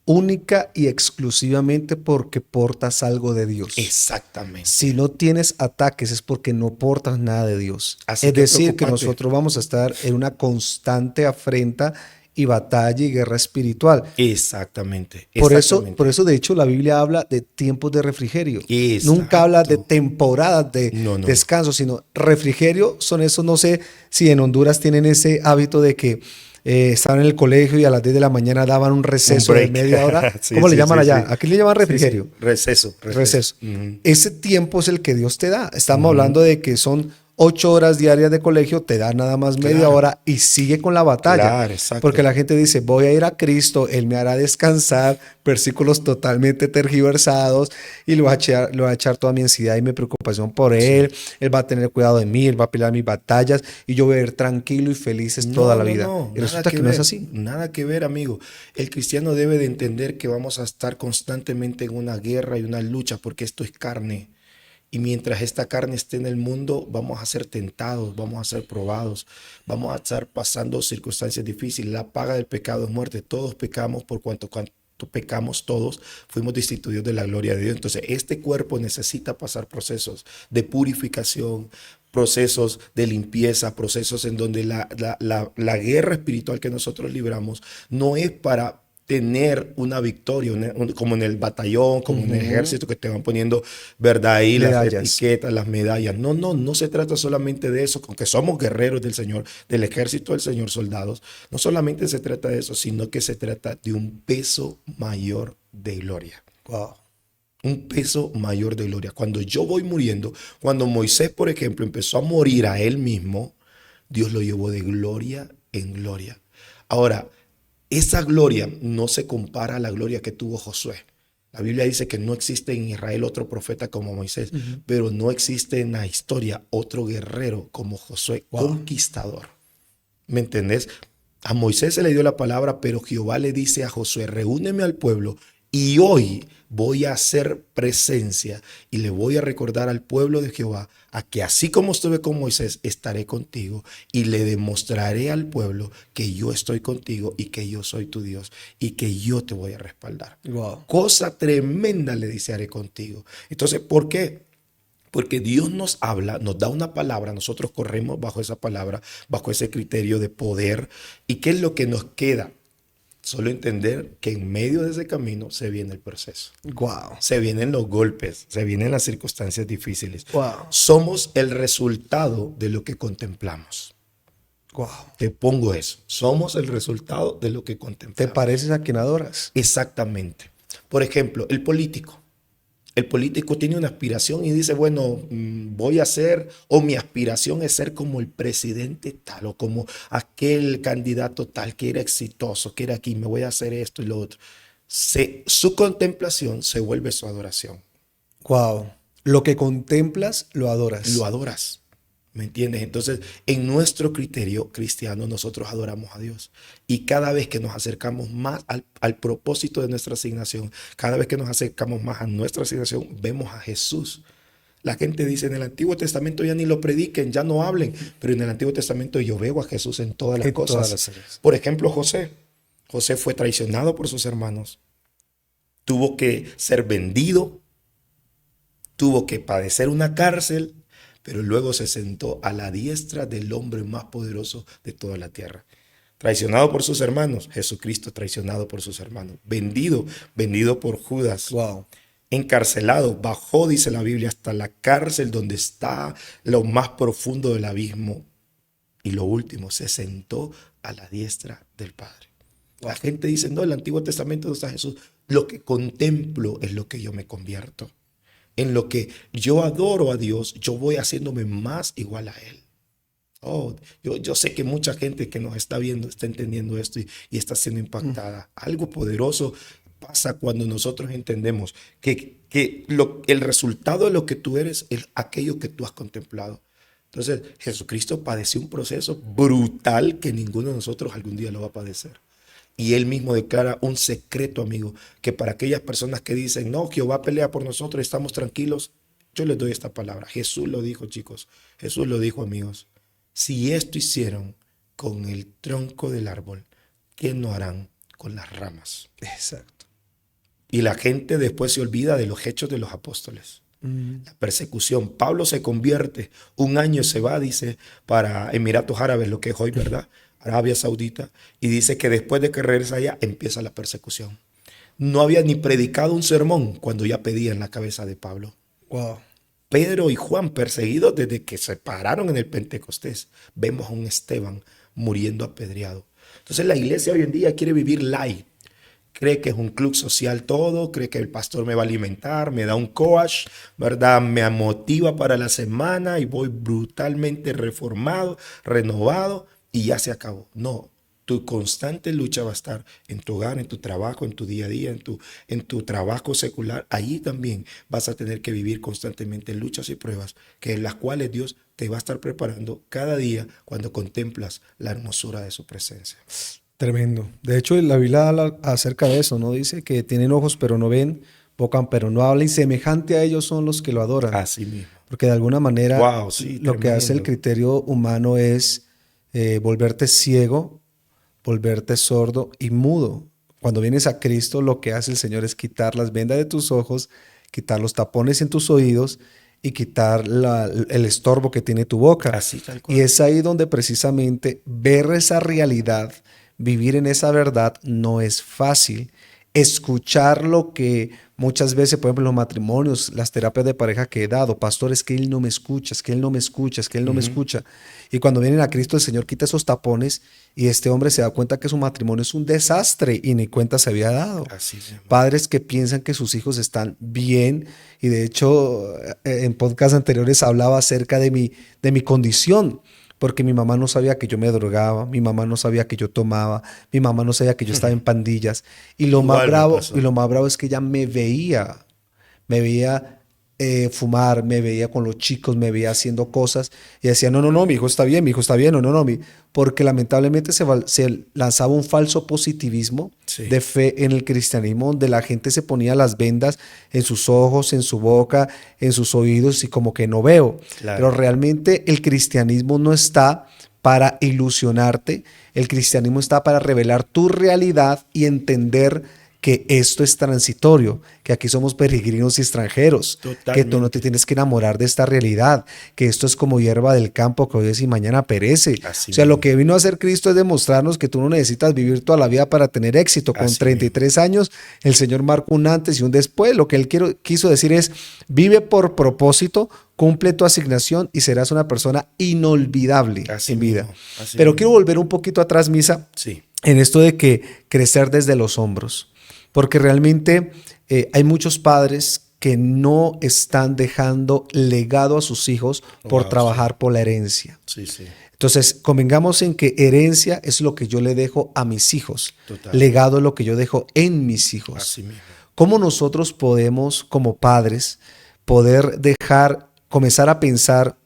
única y exclusivamente porque portas algo de Dios. Exactamente. Si no tienes ataques es porque no portas nada de Dios. Así Es que decir, que preocúpate. nosotros vamos a estar en una constante afrenta y batalla y guerra espiritual. Exactamente. Por Exactamente. eso, de hecho, la Biblia habla de tiempos de refrigerio. Exacto. Nunca habla de temporadas de No, no. descanso, sino refrigerio son esos, no sé si en Honduras tienen ese hábito de que estaban en el colegio y a las 10 de la mañana daban un receso de break. media hora. Sí, ¿Cómo le sí, llaman sí, allá? sí. Aquí le llaman Sí, sí. refrigerio. Receso. Receso. Ujú. Ese tiempo es el que Dios te da. Estamos hablando de que son 8 horas diarias de colegio, te da nada más media Claro. hora y sigue con la batalla. Claro, exacto. Porque la gente dice, voy a ir a Cristo, Él me hará descansar, versículos totalmente tergiversados y le va a echar toda mi ansiedad y mi preocupación por Él. Él va a tener cuidado de mí, Él va a pelear mis batallas y yo voy a ir tranquilo y felices toda la vida. Y resulta que no es así. Nada que ver, amigo. El cristiano debe de entender que vamos a estar constantemente en una guerra y una lucha porque esto es carne. Y mientras esta carne esté en el mundo, vamos a ser tentados, vamos a ser probados, vamos a estar pasando circunstancias difíciles. La paga del pecado es muerte. Todos pecamos por cuanto pecamos todos, fuimos destituidos de la gloria de Dios. Entonces, este cuerpo necesita pasar procesos de purificación, procesos de limpieza, procesos en donde la guerra espiritual que nosotros libramos no es para tener una victoria, como en el batallón, como en el ejército, que te van poniendo, ¿verdad? Ahí Medallas. las etiquetas, las medallas. No se trata solamente de eso, aunque somos guerreros del Señor, del ejército del Señor, soldados. No solamente se trata de eso, sino que se trata de un peso mayor de gloria. Wow. Un peso mayor de gloria. Cuando yo voy muriendo, cuando Moisés, por ejemplo, empezó a morir a él mismo, Dios lo llevó de gloria en gloria. Ahora, esa gloria no se compara a la gloria que tuvo Josué. La Biblia dice que no existe en Israel otro profeta como Moisés, pero no existe en la historia otro guerrero como Josué, conquistador. ¿Me entendés? A Moisés se le dio la palabra, pero Jehová le dice a Josué, reúneme al pueblo y hoy voy a hacer presencia y le voy a recordar al pueblo de Jehová a que así como estuve con Moisés, estaré contigo y le demostraré al pueblo que yo estoy contigo y que yo soy tu Dios y que yo te voy a respaldar. Wow. Cosa tremenda le dice, haré contigo. Entonces, ¿por qué? Porque Dios nos habla, nos da una palabra, nosotros corremos bajo esa palabra, bajo ese criterio de poder. ¿Y qué es lo que nos queda? Solo entender que en medio de ese camino se viene el proceso. Wow. Se vienen los golpes, se vienen las circunstancias difíciles. Wow. Somos el resultado de lo que contemplamos. Wow. Te pongo eso. Somos el resultado de lo que ¿Te contemplamos. pareces a quien adoras? Exactamente. Por ejemplo, el político. El político tiene una aspiración y dice, bueno, voy a ser, o mi aspiración es ser como el presidente tal, o como aquel candidato tal que era exitoso, que era aquí, me voy a hacer esto y lo otro. Su contemplación se vuelve su adoración. Wow. Lo que contemplas, lo adoras. Lo adoras. ¿Me entiendes? Entonces, en nuestro criterio cristiano, nosotros adoramos a Dios. Y cada vez que nos acercamos más al propósito de nuestra asignación, cada vez que nos acercamos más a nuestra asignación, vemos a Jesús. La gente dice, en el Antiguo Testamento ya ni lo prediquen, ya no hablen, pero en el Antiguo Testamento yo veo a Jesús en todas las cosas. Todas las áreas. Por ejemplo, José. José fue traicionado por sus hermanos. Tuvo que ser vendido, tuvo que padecer una cárcel, pero luego se sentó a la diestra del hombre más poderoso de toda la tierra. Traicionado por sus hermanos, Jesucristo traicionado por sus hermanos. Vendido por Judas. Wow. Encarcelado, bajó, dice la Biblia, hasta la cárcel donde está lo más profundo del abismo. Y lo último, se sentó a la diestra del Padre. La gente dice, no, el Antiguo Testamento no está Jesús. Lo que contemplo es lo que yo me convierto. En lo que yo adoro a Dios, yo voy haciéndome más igual a Él. Oh, yo sé que mucha gente que nos está viendo está entendiendo esto y está siendo impactada. Algo poderoso pasa cuando nosotros entendemos que el resultado de lo que tú eres es aquello que tú has contemplado. Entonces, Jesucristo padeció un proceso brutal que ninguno de nosotros algún día lo va a padecer. Y él mismo declara un secreto, amigo, que para aquellas personas que dicen, no, Jehová pelea por nosotros, estamos tranquilos, yo les doy esta palabra. Jesús lo dijo, chicos. Jesús lo dijo, amigos. Si esto hicieron con el tronco del árbol, ¿qué no harán con las ramas? Exacto. Y la gente después se olvida de los hechos de los apóstoles. La persecución. Pablo se convierte, un año se va, dice, para Emiratos Árabes, lo que es hoy, ¿verdad? Arabia Saudita, y dice que después de que regresa allá, empieza la persecución. No había ni predicado un sermón cuando ya pedían la cabeza de Pablo. Wow. Pedro y Juan perseguidos desde que se pararon en el Pentecostés. Vemos a un Esteban muriendo apedreado. Entonces la iglesia hoy en día quiere vivir light. Cree que es un club social todo, cree que el pastor me va a alimentar, me da un coach, ¿verdad? Me motiva para la semana y voy brutalmente reformado, renovado y ya se acabó. No, tu constante lucha va a estar en tu hogar, en tu trabajo, en tu día a día, en tu trabajo secular. Allí también vas a tener que vivir constantemente luchas y pruebas, que en las cuales Dios te va a estar preparando cada día cuando contemplas la hermosura de su presencia. Tremendo. De hecho, la Biblia habla acerca de eso, ¿no? Dice que tienen ojos pero no ven, boca pero no hablan, y semejante a ellos son los que lo adoran. Así mismo. Porque de alguna manera Wow, sí, lo que hace el criterio humano es volverte ciego, volverte sordo y mudo. Cuando vienes a Cristo, lo que hace el Señor es quitar las vendas de tus ojos, quitar los tapones en tus oídos y quitar el estorbo que tiene tu boca. Así, tal cual. Y es ahí donde precisamente ver esa realidad, vivir en esa verdad no es fácil. Escuchar lo que muchas veces, por ejemplo, en los matrimonios, las terapias de pareja que he dado, pastor, es que él no me escucha, es que él no me escucha, es que él no me escucha. Y cuando vienen a Cristo, el Señor quita esos tapones y este hombre se da cuenta que su matrimonio es un desastre y ni cuenta se había dado. Así es. Padres que piensan que sus hijos están bien, y de hecho en podcasts anteriores hablaba acerca de mi condición. Porque mi mamá no sabía que yo me drogaba, mi mamá no sabía que yo tomaba, mi mamá no sabía que yo estaba en pandillas. Y lo más bravo es que ella me veía fumar, me veía con los chicos, me veía haciendo cosas y decía, no, mi hijo está bien, porque lamentablemente se lanzaba un falso positivismo de fe en el cristianismo, donde la gente se ponía las vendas en sus ojos, en su boca, en sus oídos y como que no veo. Claro. Pero realmente el cristianismo no está para ilusionarte, el cristianismo está para revelar tu realidad y entender que esto es transitorio, que aquí somos peregrinos y extranjeros. Totalmente. Que tú no te tienes que enamorar de esta realidad, que esto es como hierba del campo que hoy es y mañana perece. Así mismo. Lo que vino a hacer Cristo es demostrarnos que tú no necesitas vivir toda la vida para tener éxito. Con 33 años, el Señor marcó un antes y un después. Lo que Él quiso decir es, vive por propósito, cumple tu asignación y serás una persona inolvidable en vida. Pero quiero volver un poquito atrás, Misa, en esto de que crecer desde los hombros. Porque realmente hay muchos padres que no están dejando legado a sus hijos por trabajar por la herencia. Entonces, convengamos en que herencia es lo que yo le dejo a mis hijos. Legado es lo que yo dejo en mis hijos. Así mismo. ¿Cómo nosotros podemos, como padres, comenzar a pensar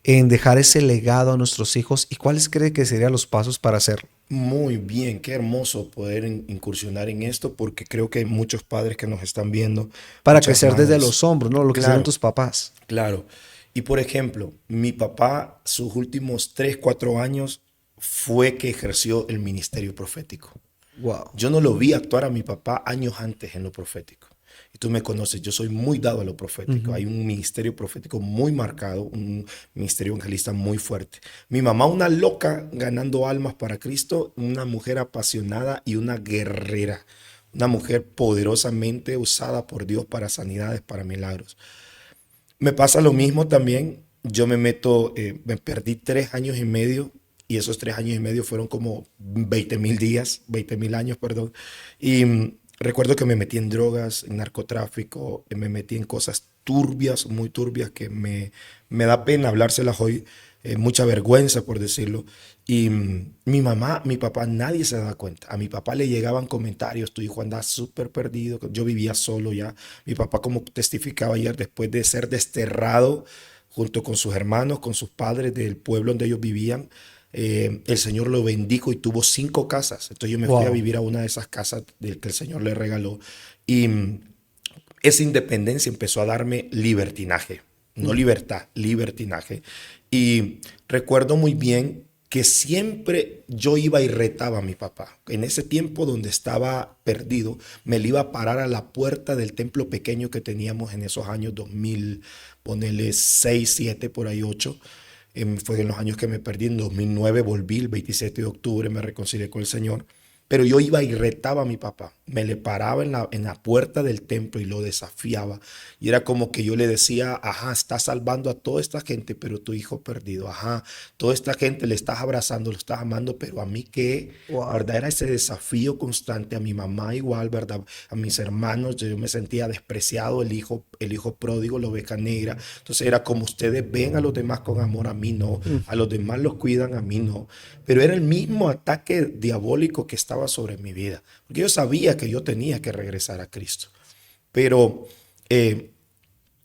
en dejar ese legado a nuestros hijos y cuáles cree que serían los pasos para hacerlo? Muy bien, qué hermoso poder incursionar en esto porque creo que hay muchos padres que nos están viendo, Para muchas crecer desde madres. los hombros, ¿no? Lo que hicieron Claro, tus papás. claro. Y por ejemplo, mi papá, sus últimos 3, 4 años fue que ejerció el ministerio profético. Wow. Yo no lo vi actuar a mi papá años antes en lo profético. Y tú me conoces, yo soy muy dado a lo profético. Hay un ministerio profético muy marcado, un ministerio evangelista muy fuerte. Mi mamá, una loca ganando almas para Cristo, una mujer apasionada y una guerrera. Una mujer poderosamente usada por Dios para sanidades, para milagros. Me pasa lo mismo también. Yo me perdí 3 años y medio y esos 3 años y medio fueron como 20.000 días, 20.000 años, perdón. Y recuerdo que me metí en drogas, en narcotráfico, me metí en cosas turbias, muy turbias, que me da pena hablárselas hoy, mucha vergüenza por decirlo. Y mi mamá, mi papá, nadie se da cuenta. A mi papá le llegaban comentarios, tu hijo anda súper perdido. Yo vivía solo ya. Mi papá, como testificaba ayer, después de ser desterrado junto con sus hermanos, con sus padres del pueblo donde ellos vivían, el Señor lo bendijo y tuvo 5 casas. Entonces yo me fui a Wow. vivir a una de esas casas que el Señor le regaló. Y esa independencia empezó a darme libertinaje, no libertad, libertinaje. Y recuerdo muy bien que siempre yo iba y retaba a mi papá. En ese tiempo donde estaba perdido, me le iba a parar a la puerta del templo pequeño que teníamos en esos años 2000, ponele 6, 7, por ahí 8. Fue en los años que me perdí. En 2009 volví, el 27 de octubre me reconcilié con el Señor. Pero yo iba y retaba a mi papá. Me le paraba en la puerta del templo y lo desafiaba. Y era como que yo le decía, ajá, estás salvando a toda esta gente, pero tu hijo perdido. Ajá, toda esta gente le estás abrazando, lo estás amando, pero a mí qué, Wow. ¿verdad? Era ese desafío constante. A mi mamá igual, ¿verdad? A mis hermanos, yo me sentía despreciado, el hijo pródigo, la oveja negra. Entonces era como ustedes ven a los demás con amor, a mí no. A los demás los cuidan, a mí no. Pero era el mismo ataque diabólico que estaba sobre mi vida. Porque yo sabía que yo tenía que regresar a Cristo. Pero eh,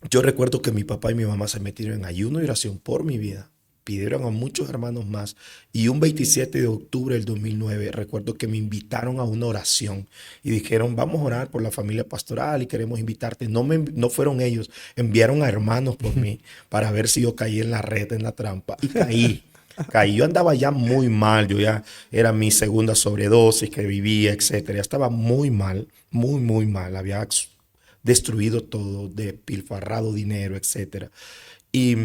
yo recuerdo que mi papá y mi mamá se metieron en ayuno y oración por mi vida. Pidieron a muchos hermanos más. Y un 27 de octubre del 2009, recuerdo que me invitaron a una oración y dijeron, vamos a orar por la familia pastoral y queremos invitarte. No fueron ellos, enviaron a hermanos por mí para ver si yo caí en la red, en la trampa. Y caí. Caí. Yo andaba ya muy mal, yo ya era mi segunda sobredosis que vivía, etcétera. Ya estaba muy mal, muy, muy mal. Había destruido todo, despilfarrado dinero, etcétera. Y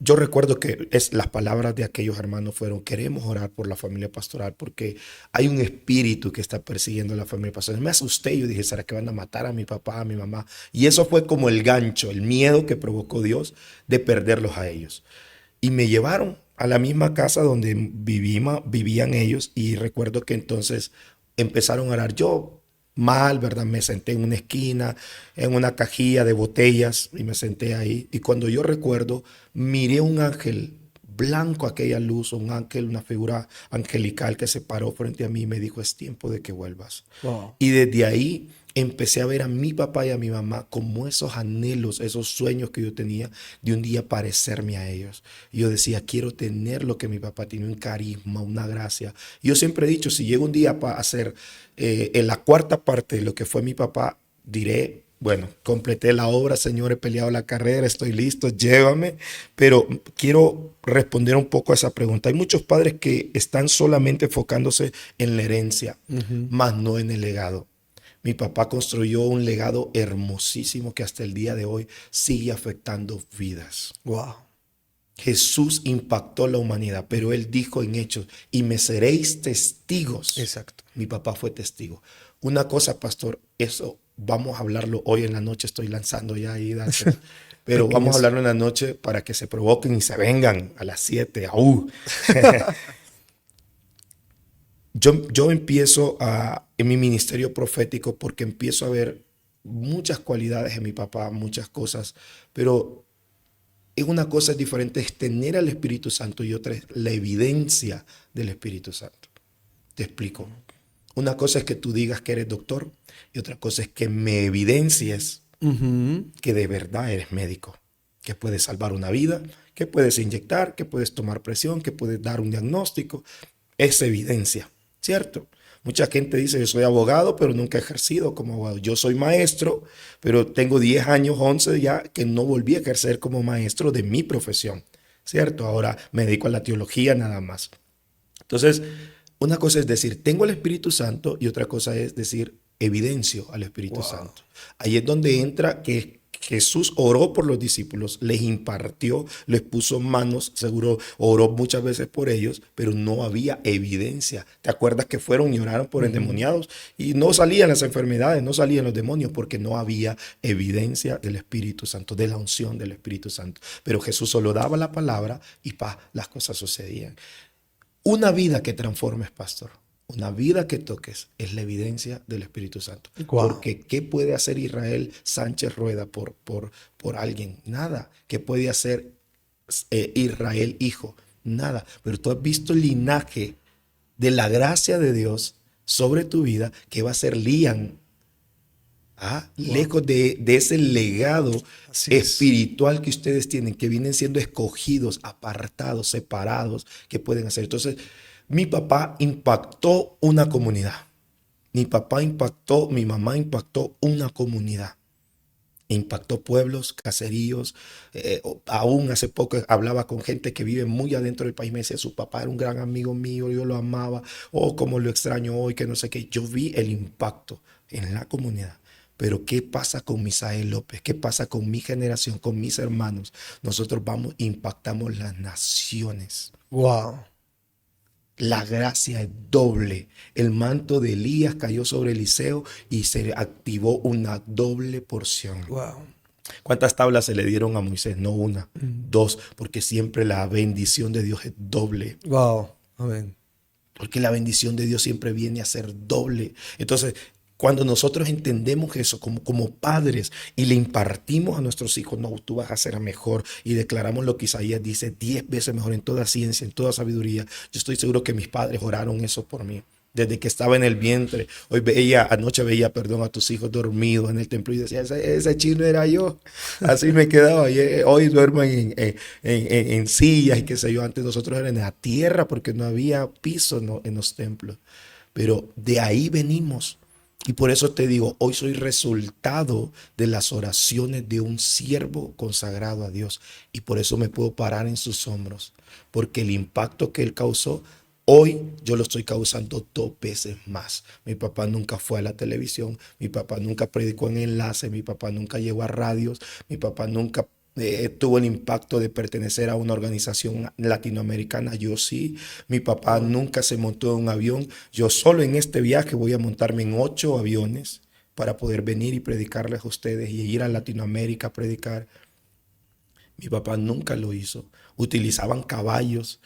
yo recuerdo que las palabras de aquellos hermanos fueron, queremos orar por la familia pastoral porque hay un espíritu que está persiguiendo a la familia pastoral. Me asusté, yo dije, ¿será que van a matar a mi papá, a mi mamá? Y eso fue como el gancho, el miedo que provocó Dios de perderlos a ellos. Y me llevaron a la misma casa donde vivían ellos y recuerdo que entonces empezaron a orar. Yo mal, ¿verdad? Me senté en una esquina, en una cajilla de botellas y me senté ahí. Y cuando yo recuerdo, miré un ángel blanco, aquella luz, un ángel, una figura angelical que se paró frente a mí y me dijo, es tiempo de que vuelvas. Wow. Y desde ahí empecé a ver a mi papá y a mi mamá como esos anhelos, esos sueños que yo tenía de un día parecerme a ellos. Y yo decía, quiero tener lo que mi papá tiene, un carisma, una gracia. Y yo siempre he dicho, si llego un día a ser en la cuarta parte de lo que fue mi papá, diré, bueno, completé la obra, Señor, he peleado la carrera, estoy listo, llévame. Pero quiero responder un poco a esa pregunta. Hay muchos padres que están solamente enfocándose en la herencia, más no en el legado. Mi papá construyó un legado hermosísimo que hasta el día de hoy sigue afectando vidas. Wow. Jesús impactó la humanidad, pero él dijo en Hechos, y me seréis testigos. Exacto. Mi papá fue testigo. Una cosa, pastor, eso vamos a hablarlo hoy en la noche, estoy lanzando ya ahí datos, pero vamos a Pequeños. hablarlo en la noche para que se provoquen y se vengan a las 7. Yo empiezo en mi ministerio profético porque empiezo a ver muchas cualidades en mi papá, muchas cosas, pero una cosa es diferente, es tener al Espíritu Santo y otra es la evidencia del Espíritu Santo. Te explico. Una cosa es que tú digas que eres doctor y otra cosa es que me evidencies que de verdad eres médico, que puedes salvar una vida, que puedes inyectar, que puedes tomar presión, que puedes dar un diagnóstico. Es evidencia, ¿cierto? Mucha gente dice, yo soy abogado, pero nunca he ejercido como abogado. Yo soy maestro, pero tengo 10 años, 11 ya, que no volví a ejercer como maestro de mi profesión, ¿cierto? Ahora me dedico a la teología nada más. Entonces, una cosa es decir, tengo el Espíritu Santo y otra cosa es decir, evidencio al Espíritu Santo. Ahí es donde entra que Jesús oró por los discípulos, les impartió, les puso manos, seguro oró muchas veces por ellos, pero no había evidencia. ¿Te acuerdas que fueron y oraron por endemoniados? Y no salían las enfermedades, no salían los demonios, porque no había evidencia del Espíritu Santo, de la unción del Espíritu Santo. Pero Jesús solo daba la palabra y las cosas sucedían. Una vida que transformes, pastor, una vida que toques, es la evidencia del Espíritu Santo. Wow. Porque ¿qué puede hacer Israel Sánchez Rueda por alguien? Nada. ¿Qué puede hacer Israel hijo? Nada. Pero tú has visto el linaje de la gracia de Dios sobre tu vida, que va a ser Lian. Lejos de ese legado espiritual que ustedes tienen, que vienen siendo escogidos, apartados, separados, que pueden hacer. Entonces, mi papá impactó una comunidad. Mi mamá impactó una comunidad. Impactó pueblos, caseríos. Aún hace poco hablaba con gente que vive muy adentro del país. Me decía, su papá era un gran amigo mío, yo lo amaba. Oh, cómo lo extraño hoy, que no sé qué. Yo vi el impacto en la comunidad. Pero ¿qué pasa con Misael López? ¿Qué pasa con mi generación, con mis hermanos? Nosotros impactamos las naciones. Wow. La gracia es doble. El manto de Elías cayó sobre Eliseo y se activó una doble porción. Wow. ¿Cuántas tablas se le dieron a Moisés? No una, dos, porque siempre la bendición de Dios es doble. Wow. Amén. Porque la bendición de Dios siempre viene a ser doble. Entonces, cuando nosotros entendemos eso como padres y le impartimos a nuestros hijos, no, tú vas a ser mejor, y declaramos lo que Isaías dice, 10 veces mejor en toda ciencia, en toda sabiduría. Yo estoy seguro que mis padres oraron eso por mí. Desde que estaba en el vientre, anoche veía a tus hijos dormidos en el templo y decía, ese chino era yo. Así me quedaba. Y hoy duermo en sillas y qué sé yo. Antes nosotros éramos en la tierra porque no había piso en los templos. Pero de ahí venimos. Y por eso te digo, hoy soy resultado de las oraciones de un siervo consagrado a Dios. Y por eso me puedo parar en sus hombros. Porque el impacto que él causó, hoy yo lo estoy causando 2 veces más. Mi papá nunca fue a la televisión. Mi papá nunca predicó en enlace. Mi papá nunca llegó a radios. Mi papá nunca tuvo el impacto de pertenecer a una organización latinoamericana. Yo sí. Mi papá nunca se montó en un avión. Yo solo en este viaje voy a montarme en 8 aviones para poder venir y predicarles a ustedes y ir a Latinoamérica a predicar. Mi papá nunca lo hizo. Utilizaban caballos,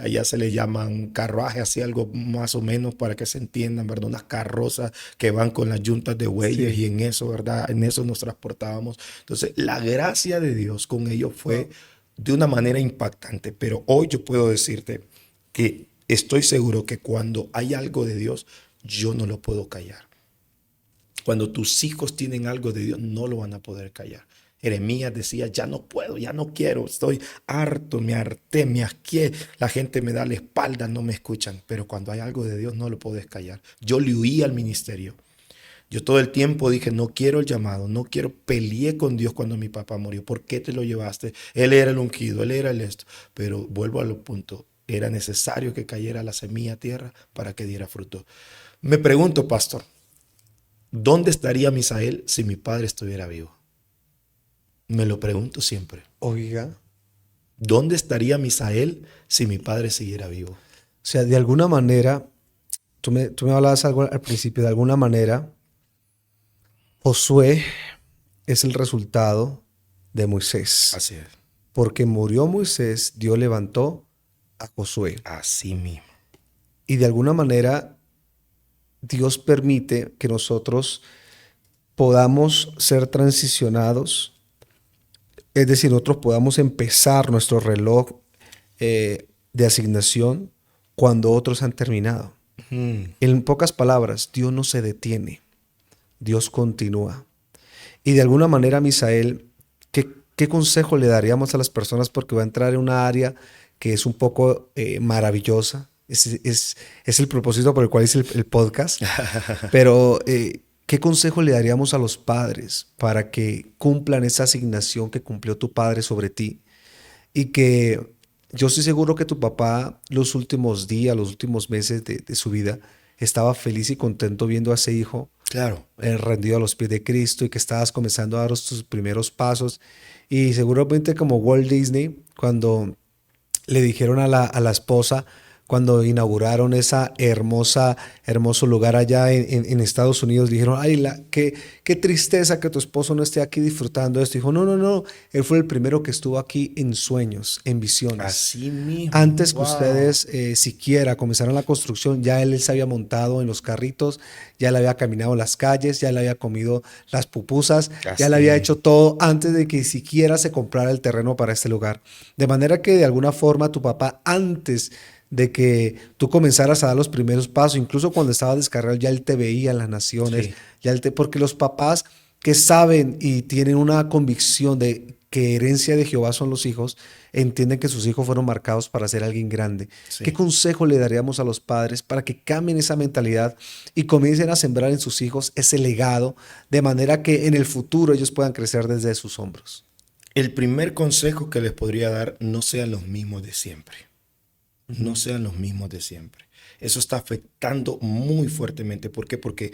allá se le llaman carruajes, así algo más o menos para que se entiendan, ¿verdad? Unas carrozas que van con las yuntas de bueyes, y en eso, ¿verdad? En eso nos transportábamos. Entonces, la gracia de Dios con ellos fue de una manera impactante. Pero hoy yo puedo decirte que estoy seguro que cuando hay algo de Dios, yo no lo puedo callar. Cuando tus hijos tienen algo de Dios, no lo van a poder callar. Jeremías decía, ya no puedo, ya no quiero, estoy harto, me harté, me asqué, la gente me da la espalda, no me escuchan. Pero cuando hay algo de Dios, no lo puedes callar. Yo le huí al ministerio. Yo todo el tiempo dije, no quiero el llamado, no quiero, peleé con Dios cuando mi papá murió. ¿Por qué te lo llevaste? Él era el ungido, él era el esto. Pero vuelvo a lo punto, era necesario que cayera la semilla a tierra para que diera fruto. Me pregunto, pastor, ¿dónde estaría Misael si mi padre estuviera vivo? Me lo pregunto siempre. Oiga. ¿Dónde estaría Misael si mi padre siguiera vivo? O sea, de alguna manera, tú me hablabas algo al principio, de alguna manera, Josué es el resultado de Moisés. Así es. Porque murió Moisés, Dios levantó a Josué. Así mismo. Y de alguna manera, Dios permite que nosotros podamos ser transicionados. Es decir, nosotros podamos empezar nuestro reloj de asignación cuando otros han terminado. En pocas palabras, Dios no se detiene. Dios continúa. Y de alguna manera, Misael, ¿qué consejo le daríamos a las personas? Porque va a entrar en una área que es un poco maravillosa. Es el propósito por el cual hice el podcast. Pero, ¿qué consejo le daríamos a los padres para que cumplan esa asignación que cumplió tu padre sobre ti? Y que yo estoy seguro que tu papá los últimos días, los últimos meses de su vida, estaba feliz y contento viendo a ese hijo Claro. rendido a los pies de Cristo y que estabas comenzando a dar tus primeros pasos. Y seguramente como Walt Disney, cuando le dijeron a la esposa, cuando inauguraron esa hermoso lugar allá en Estados Unidos, dijeron, ay, qué tristeza que tu esposo no esté aquí disfrutando de esto. Dijo, no, no, no, él fue el primero que estuvo aquí en sueños, en visiones. Así mismo. Antes que Wow. ustedes siquiera comenzaran la construcción, ya él se había montado en los carritos, ya él había caminado las calles, ya él había comido las pupusas, ya él Así había mismo. hecho todo antes de que siquiera se comprara el terreno para este lugar. De manera que de alguna forma tu papá, antes de que tú comenzaras a dar los primeros pasos, incluso cuando estabas descargado, ya él te veía en las naciones, Sí. porque los papás que saben y tienen una convicción de que herencia de Jehová son los hijos, entienden que sus hijos fueron marcados para ser alguien grande. ¿Qué Sí. consejo le daríamos a los padres para que cambien esa mentalidad y comiencen a sembrar en sus hijos ese legado de manera que en el futuro ellos puedan crecer desde sus hombros? El primer consejo que les podría dar, no sean los mismos de siempre. No Ujú, sean los mismos de siempre. Eso está afectando muy fuertemente. ¿Por qué? Porque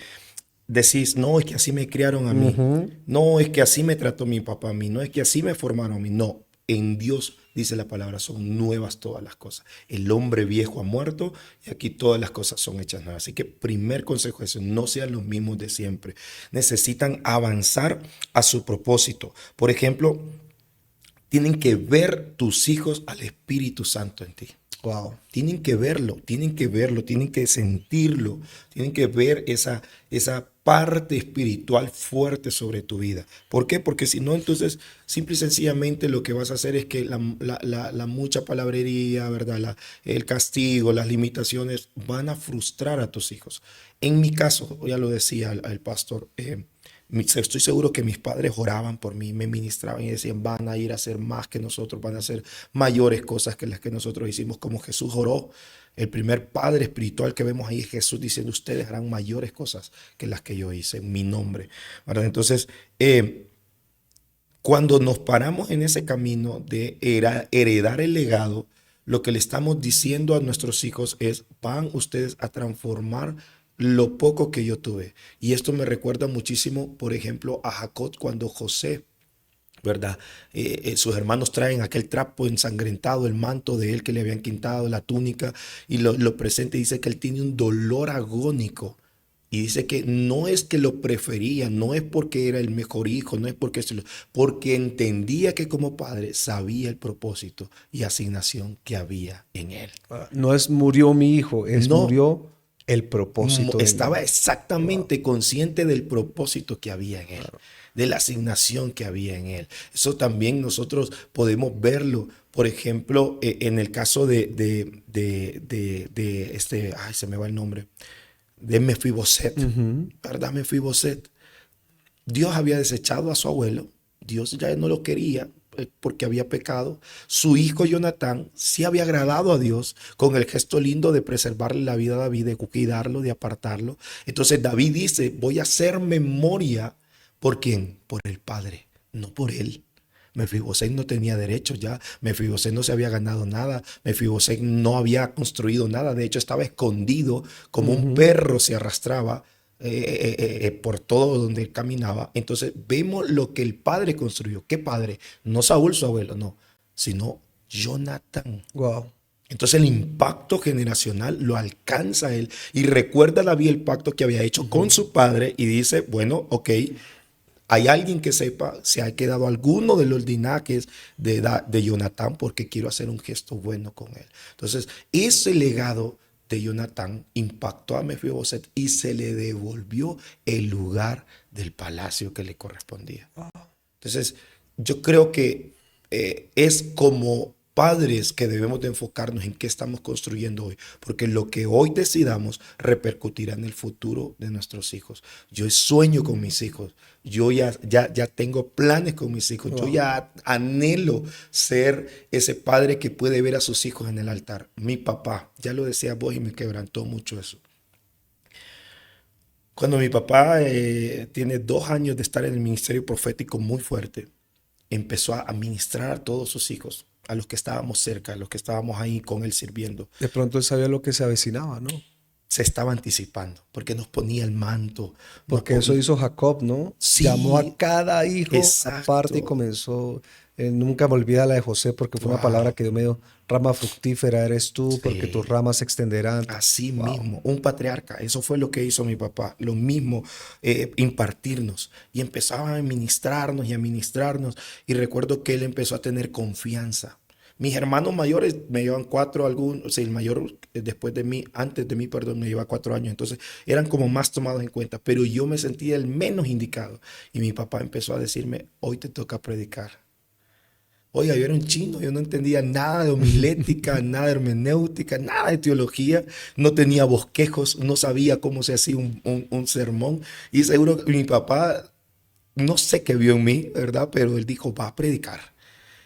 decís, no, es que así me criaron a mí. ujú. No, es que así me trató mi papá a mí. No, es que así me formaron a mí. No, en Dios, dice la palabra, son nuevas todas las cosas. El hombre viejo ha muerto y aquí todas las cosas son hechas nuevas. Así que primer consejo es, no sean los mismos de siempre. Necesitan avanzar a su propósito. Por ejemplo, tienen que ver tus hijos al Espíritu Santo en ti. Wow. Tienen que verlo, tienen que verlo, tienen que sentirlo, tienen que ver esa parte espiritual fuerte sobre tu vida. ¿Por qué? Porque si no, entonces simple y sencillamente lo que vas a hacer es que la mucha palabrería, ¿verdad? El castigo, las limitaciones van a frustrar a tus hijos. En mi caso, ya lo decía el pastor, estoy seguro que mis padres oraban por mí, me ministraban y decían, van a ir a hacer más que nosotros, van a hacer mayores cosas que las que nosotros hicimos, como Jesús oró. El primer padre espiritual que vemos ahí es Jesús diciendo, ustedes harán mayores cosas que las que yo hice en mi nombre. ¿Verdad? Entonces, cuando nos paramos en ese camino de heredar el legado, lo que le estamos diciendo a nuestros hijos es, van ustedes a transformar lo poco que yo tuve. Y esto me recuerda muchísimo, por ejemplo, a Jacob cuando José, ¿verdad? Sus hermanos traen aquel trapo ensangrentado, el manto de él que le habían quitado, la túnica, y lo presenta y dice que él tiene un dolor agónico. Y dice que no es que lo prefería, no es porque era el mejor hijo, no es porque porque entendía que como padre sabía el propósito y asignación que había en él. No es murió mi hijo, es No, murió el propósito de estaba mí. Wow. exactamente consciente del propósito que había en él, de la asignación que había en él. Eso también nosotros podemos verlo, por ejemplo, en el caso de este, ay, se me va el nombre, de Mefiboset, Ujú. ¿verdad? Mefiboset. Dios había desechado a su abuelo, Dios ya no lo quería porque había pecado. Su hijo Jonatán sí había agradado a Dios con el gesto lindo de preservarle la vida a David, de cuidarlo, de apartarlo. Entonces David dice, voy a hacer memoria. ¿Por quién? Por el padre, no por él. Mefiboset no tenía derechos ya, Mefiboset no se había ganado nada, Mefiboset no había construido nada, de hecho estaba escondido como un Ujú. perro se arrastraba por todo donde él caminaba. Entonces vemos lo que el padre construyó. ¿Qué padre? No Saúl, su abuelo, no, sino Jonatán. Wow. Entonces el impacto generacional lo alcanza él y recuerda David el pacto que había hecho con Ujú. su padre y dice, bueno, ok, hay alguien que sepa si ha quedado alguno de los linajes de Jonatán porque quiero hacer un gesto bueno con él. Entonces, ese legado de Jonatán impactó a Mefiboset y se le devolvió el lugar del palacio que le correspondía. Entonces, yo creo que es como padres que debemos de enfocarnos en qué estamos construyendo hoy, porque lo que hoy decidamos repercutirá en el futuro de nuestros hijos. Yo sueño con mis hijos, yo ya tengo planes con mis hijos, yo Wow. ya anhelo ser ese padre que puede ver a sus hijos en el altar. Mi papá, ya lo decía vos y me quebrantó mucho eso. Cuando mi papá tiene 2 años de estar en el ministerio profético muy fuerte, empezó a ministrar a todos sus hijos, a los que estábamos cerca, a los que estábamos ahí con él sirviendo. De pronto él sabía lo que se avecinaba, ¿no? Se estaba anticipando, porque nos ponía el manto. Porque eso hizo Jacob, ¿no? Llamó a Sí, cada hijo aparte y exacto. comenzó. Nunca me olvida la de José porque fue una palabra Wow. que Dios me dio. Rama fructífera eres tú porque tus Sí. ramas se extenderán. Así Wow. mismo, un patriarca, eso fue lo que hizo mi papá, lo mismo, impartirnos. Y empezaba a ministrarnos y a ministrarnos. Y recuerdo que él empezó a tener confianza. Mis hermanos mayores me llevan 4, algunos, o sea, el mayor después de mí, antes de mí, perdón, me lleva 4 años. Entonces eran como más tomados en cuenta, pero yo me sentía el menos indicado. Y mi papá empezó a decirme, hoy te toca predicar. Oiga, yo era un chino, yo no entendía nada de homilética, nada de hermenéutica, nada de teología, no tenía bosquejos, no sabía cómo se hacía un sermón. Y seguro que mi papá, no sé qué vio en mí, ¿verdad? Pero él dijo, va a predicar.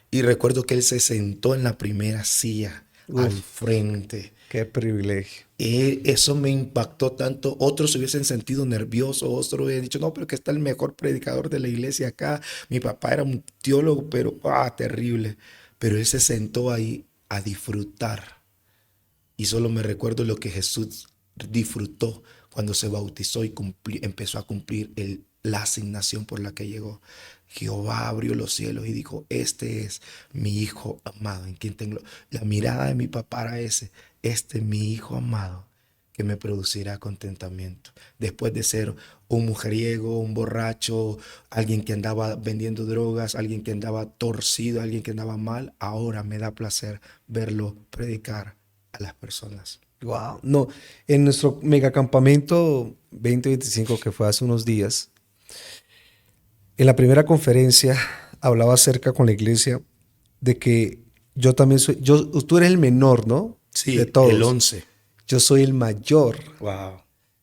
Y recuerdo que él se sentó en la primera silla al Uf, frente. qué privilegio. Eso me impactó tanto. Otros se hubiesen sentido nerviosos, otros hubiesen dicho, no, pero que está el mejor predicador de la iglesia acá. Mi papá era un teólogo, pero terrible. Pero él se sentó ahí a disfrutar. Y solo me recuerdo lo que Jesús disfrutó cuando se bautizó y empezó a cumplir la asignación por la que llegó. Jehová abrió los cielos y dijo, este es mi hijo amado, en quien tengo. La mirada de mi papá era ese, este es mi hijo amado, que me producirá contentamiento. Después de ser un mujeriego, un borracho, alguien que andaba vendiendo drogas, alguien que andaba torcido, alguien que andaba mal, ahora me da placer verlo predicar a las personas. Wow. No, en nuestro megacampamento 2025 que fue hace unos días, en la primera conferencia hablaba acerca con la iglesia de que yo también soy, tú eres el menor, ¿no? De Sí, el todos. 11. Yo soy el mayor, Wow.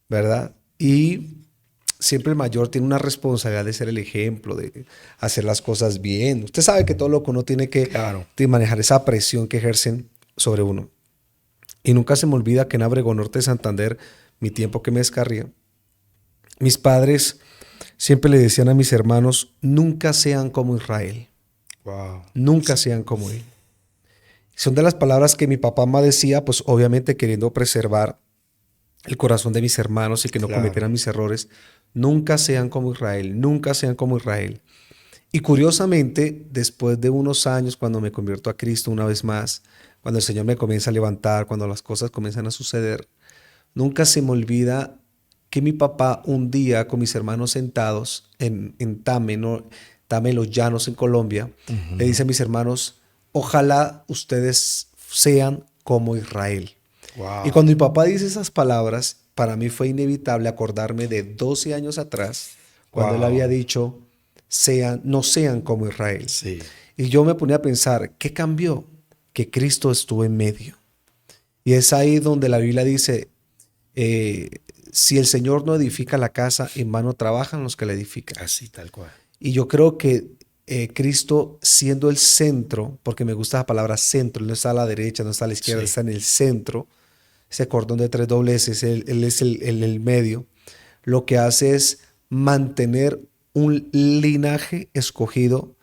¿verdad? Y siempre el mayor tiene una responsabilidad de ser el ejemplo, de hacer las cosas bien. Usted sabe que todo lo que uno tiene que Claro. de manejar esa presión que ejercen sobre uno. Y nunca se me olvida que en Abrego Norte de Santander, mi tiempo que me descarría, mis padres siempre le decían a mis hermanos, nunca sean como Israel, Wow. nunca sean como él. Son de las palabras que mi papá me decía, pues obviamente queriendo preservar el corazón de mis hermanos y que no Claro. cometieran mis errores. Nunca sean como Israel, nunca sean como Israel. Y curiosamente, después de unos años, cuando me convierto a Cristo una vez más, cuando el Señor me comienza a levantar, cuando las cosas comienzan a suceder, nunca se me olvida que mi papá un día con mis hermanos sentados en Tame, ¿no? Tame, Los Llanos en Colombia, le dice a mis hermanos, ojalá ustedes sean como Israel. Y Wow. cuando mi papá dice esas palabras, para mí fue inevitable acordarme de 12 años atrás, cuando él había Wow. dicho, no sean como Israel. Sí. Y yo me ponía a pensar, ¿qué cambió? Que Cristo estuvo en medio. Y es ahí donde la Biblia dice, eh, si el Señor no edifica la casa, en vano trabajan los que la edifican. Así tal cual. Y yo creo que Cristo siendo el centro, porque me gusta la palabra centro, él no está a la derecha, no está a la izquierda, Sí. está en el centro, ese cordón de 3 dobleces, él es el medio, lo que hace es mantener un linaje escogido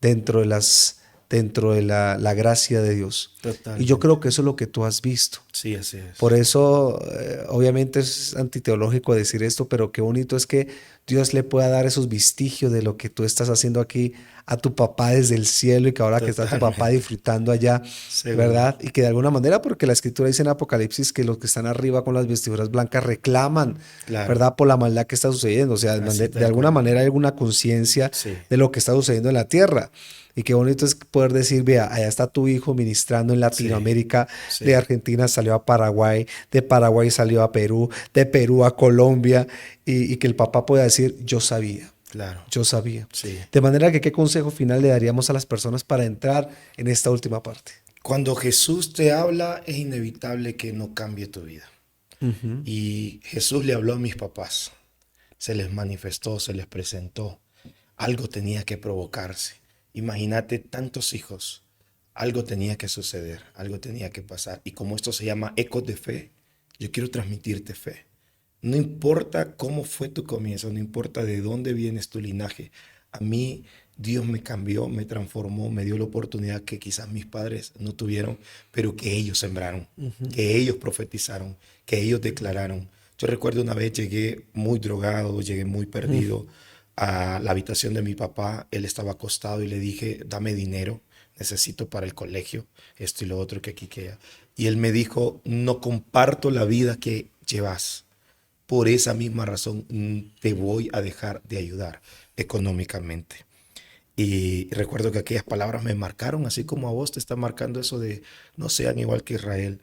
dentro de la gracia de Dios. Y yo Totalmente. creo que eso es lo que tú has visto. Sí, así es. Por eso, obviamente es antiteológico decir esto, pero qué bonito es que Dios le pueda dar esos vestigios de lo que tú estás haciendo aquí a tu papá desde el cielo y que ahora que está tu papá Totalmente. disfrutando allá, Seguro. ¿verdad? Y que de alguna manera, porque la escritura dice en Apocalipsis que los que están arriba con las vestiduras blancas reclaman, Claro. ¿verdad? Por la maldad que está sucediendo. O sea, Así de tal alguna cual. manera hay alguna conciencia Sí. de lo que está sucediendo en la tierra. Y qué bonito es poder decir, vea, allá está tu hijo ministrando en Sí. Latinoamérica, de Sí. Argentina salió a Paraguay, de Paraguay salió a Perú, de Perú a Colombia, y que el papá pueda decir, yo sabía. Claro. Yo sabía. Sí. De manera que, ¿qué consejo final le daríamos a las personas para entrar en esta última parte? Cuando Jesús te habla, es inevitable que no cambie tu vida. Ujú. Y Jesús le habló a mis papás, se les manifestó, se les presentó. Algo tenía que provocarse. Imagínate tantos hijos. Algo tenía que suceder, algo tenía que pasar. Y como esto se llama ecos de fe, yo quiero transmitirte fe. No importa cómo fue tu comienzo, no importa de dónde vienes tu linaje. A mí Dios me cambió, me transformó, me dio la oportunidad que quizás mis padres no tuvieron, pero que ellos sembraron, que ellos profetizaron, que ellos declararon. Yo recuerdo una vez llegué muy drogado, llegué muy perdido a la habitación de mi papá. Él estaba acostado y le dije, dame dinero, necesito para el colegio, esto y lo otro que aquí queda. Y él me dijo, no comparto la vida que llevas. Por esa misma razón te voy a dejar de ayudar económicamente. Y recuerdo que aquellas palabras me marcaron, así como a vos te está marcando eso de no sean igual que Israel.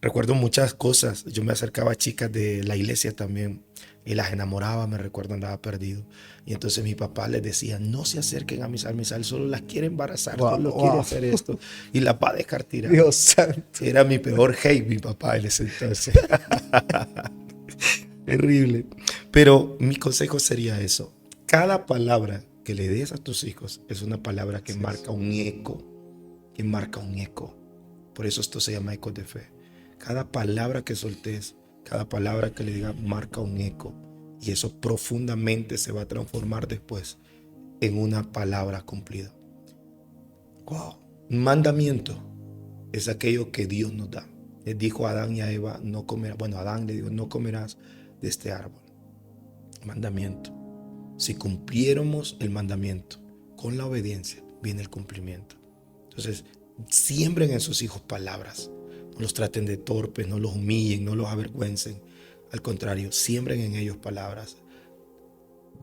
Recuerdo muchas cosas. Yo me acercaba a chicas de la iglesia también y las enamoraba, me recuerdo andaba perdido. Y entonces mi papá les decía, no se acerquen a Misael solo las quiere embarazar, Wow, solo quiere wow. hacer esto. Y la va a dejar tirar. Dios santo. Era mi peor hate, mi papá en ese entonces. Terrible. Pero mi consejo sería eso. Cada palabra que le des a tus hijos es una palabra que marca un eco, que marca un eco. Por eso esto se llama ecos de fe. Cada palabra que soltes, cada palabra que le digas marca un eco. Y eso profundamente se va a transformar después en una palabra cumplida. Wow. Mandamiento es aquello que Dios nos da. Les dijo a Adán y a Eva, no comerás. Bueno, a Adán le dijo, no comerás de este árbol. Mandamiento. Si cumpliéramos el mandamiento con la obediencia, viene el cumplimiento. Entonces, siembren en sus hijos palabras. No los traten de torpes, no los humillen, no los avergüencen. Al contrario, siembren en ellos palabras.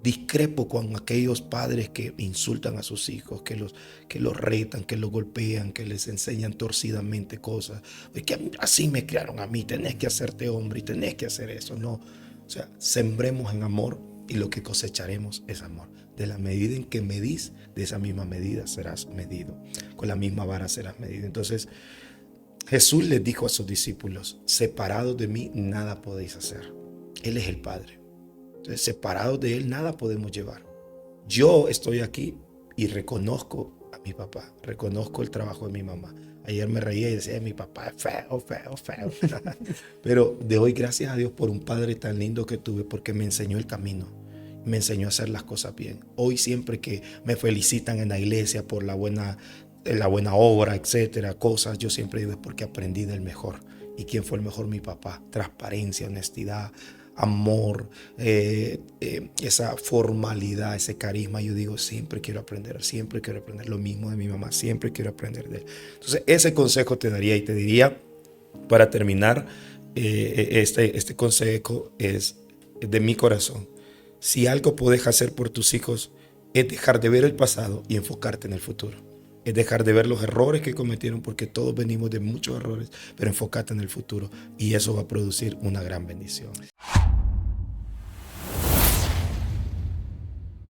Discrepo con aquellos padres que insultan a sus hijos, que los retan, que los golpean, que les enseñan torcidamente cosas. Que así me criaron a mí, tenés que hacerte hombre y tenés que hacer eso. No, o sea, sembremos en amor y lo que cosecharemos es amor. De la medida en que medís, de esa misma medida serás medido. Con la misma vara serás medido. Entonces, Jesús les dijo a sus discípulos, separados de mí, nada podéis hacer. Él es el Padre. Entonces, separados de Él, nada podemos llevar. Yo estoy aquí y reconozco a mi papá, reconozco el trabajo de mi mamá. Ayer me reía y decía, mi papá es feo, feo, feo. Pero doy gracias a Dios por un padre tan lindo que tuve, porque me enseñó el camino, me enseñó a hacer las cosas bien. Hoy siempre que me felicitan en la iglesia por la buena obra, etcétera, cosas, yo siempre digo es porque aprendí del mejor. ¿Y quién fue el mejor? Mi papá. Transparencia, honestidad, amor, esa formalidad, ese carisma. Yo digo, siempre quiero aprender lo mismo de mi mamá, siempre quiero aprender de él. Entonces, ese consejo te daría y te diría, para terminar, este consejo es de mi corazón. Si algo puedes hacer por tus hijos, es dejar de ver el pasado y enfocarte en el futuro. Es dejar de ver los errores que cometieron, porque todos venimos de muchos errores, pero enfócate en el futuro y eso va a producir una gran bendición.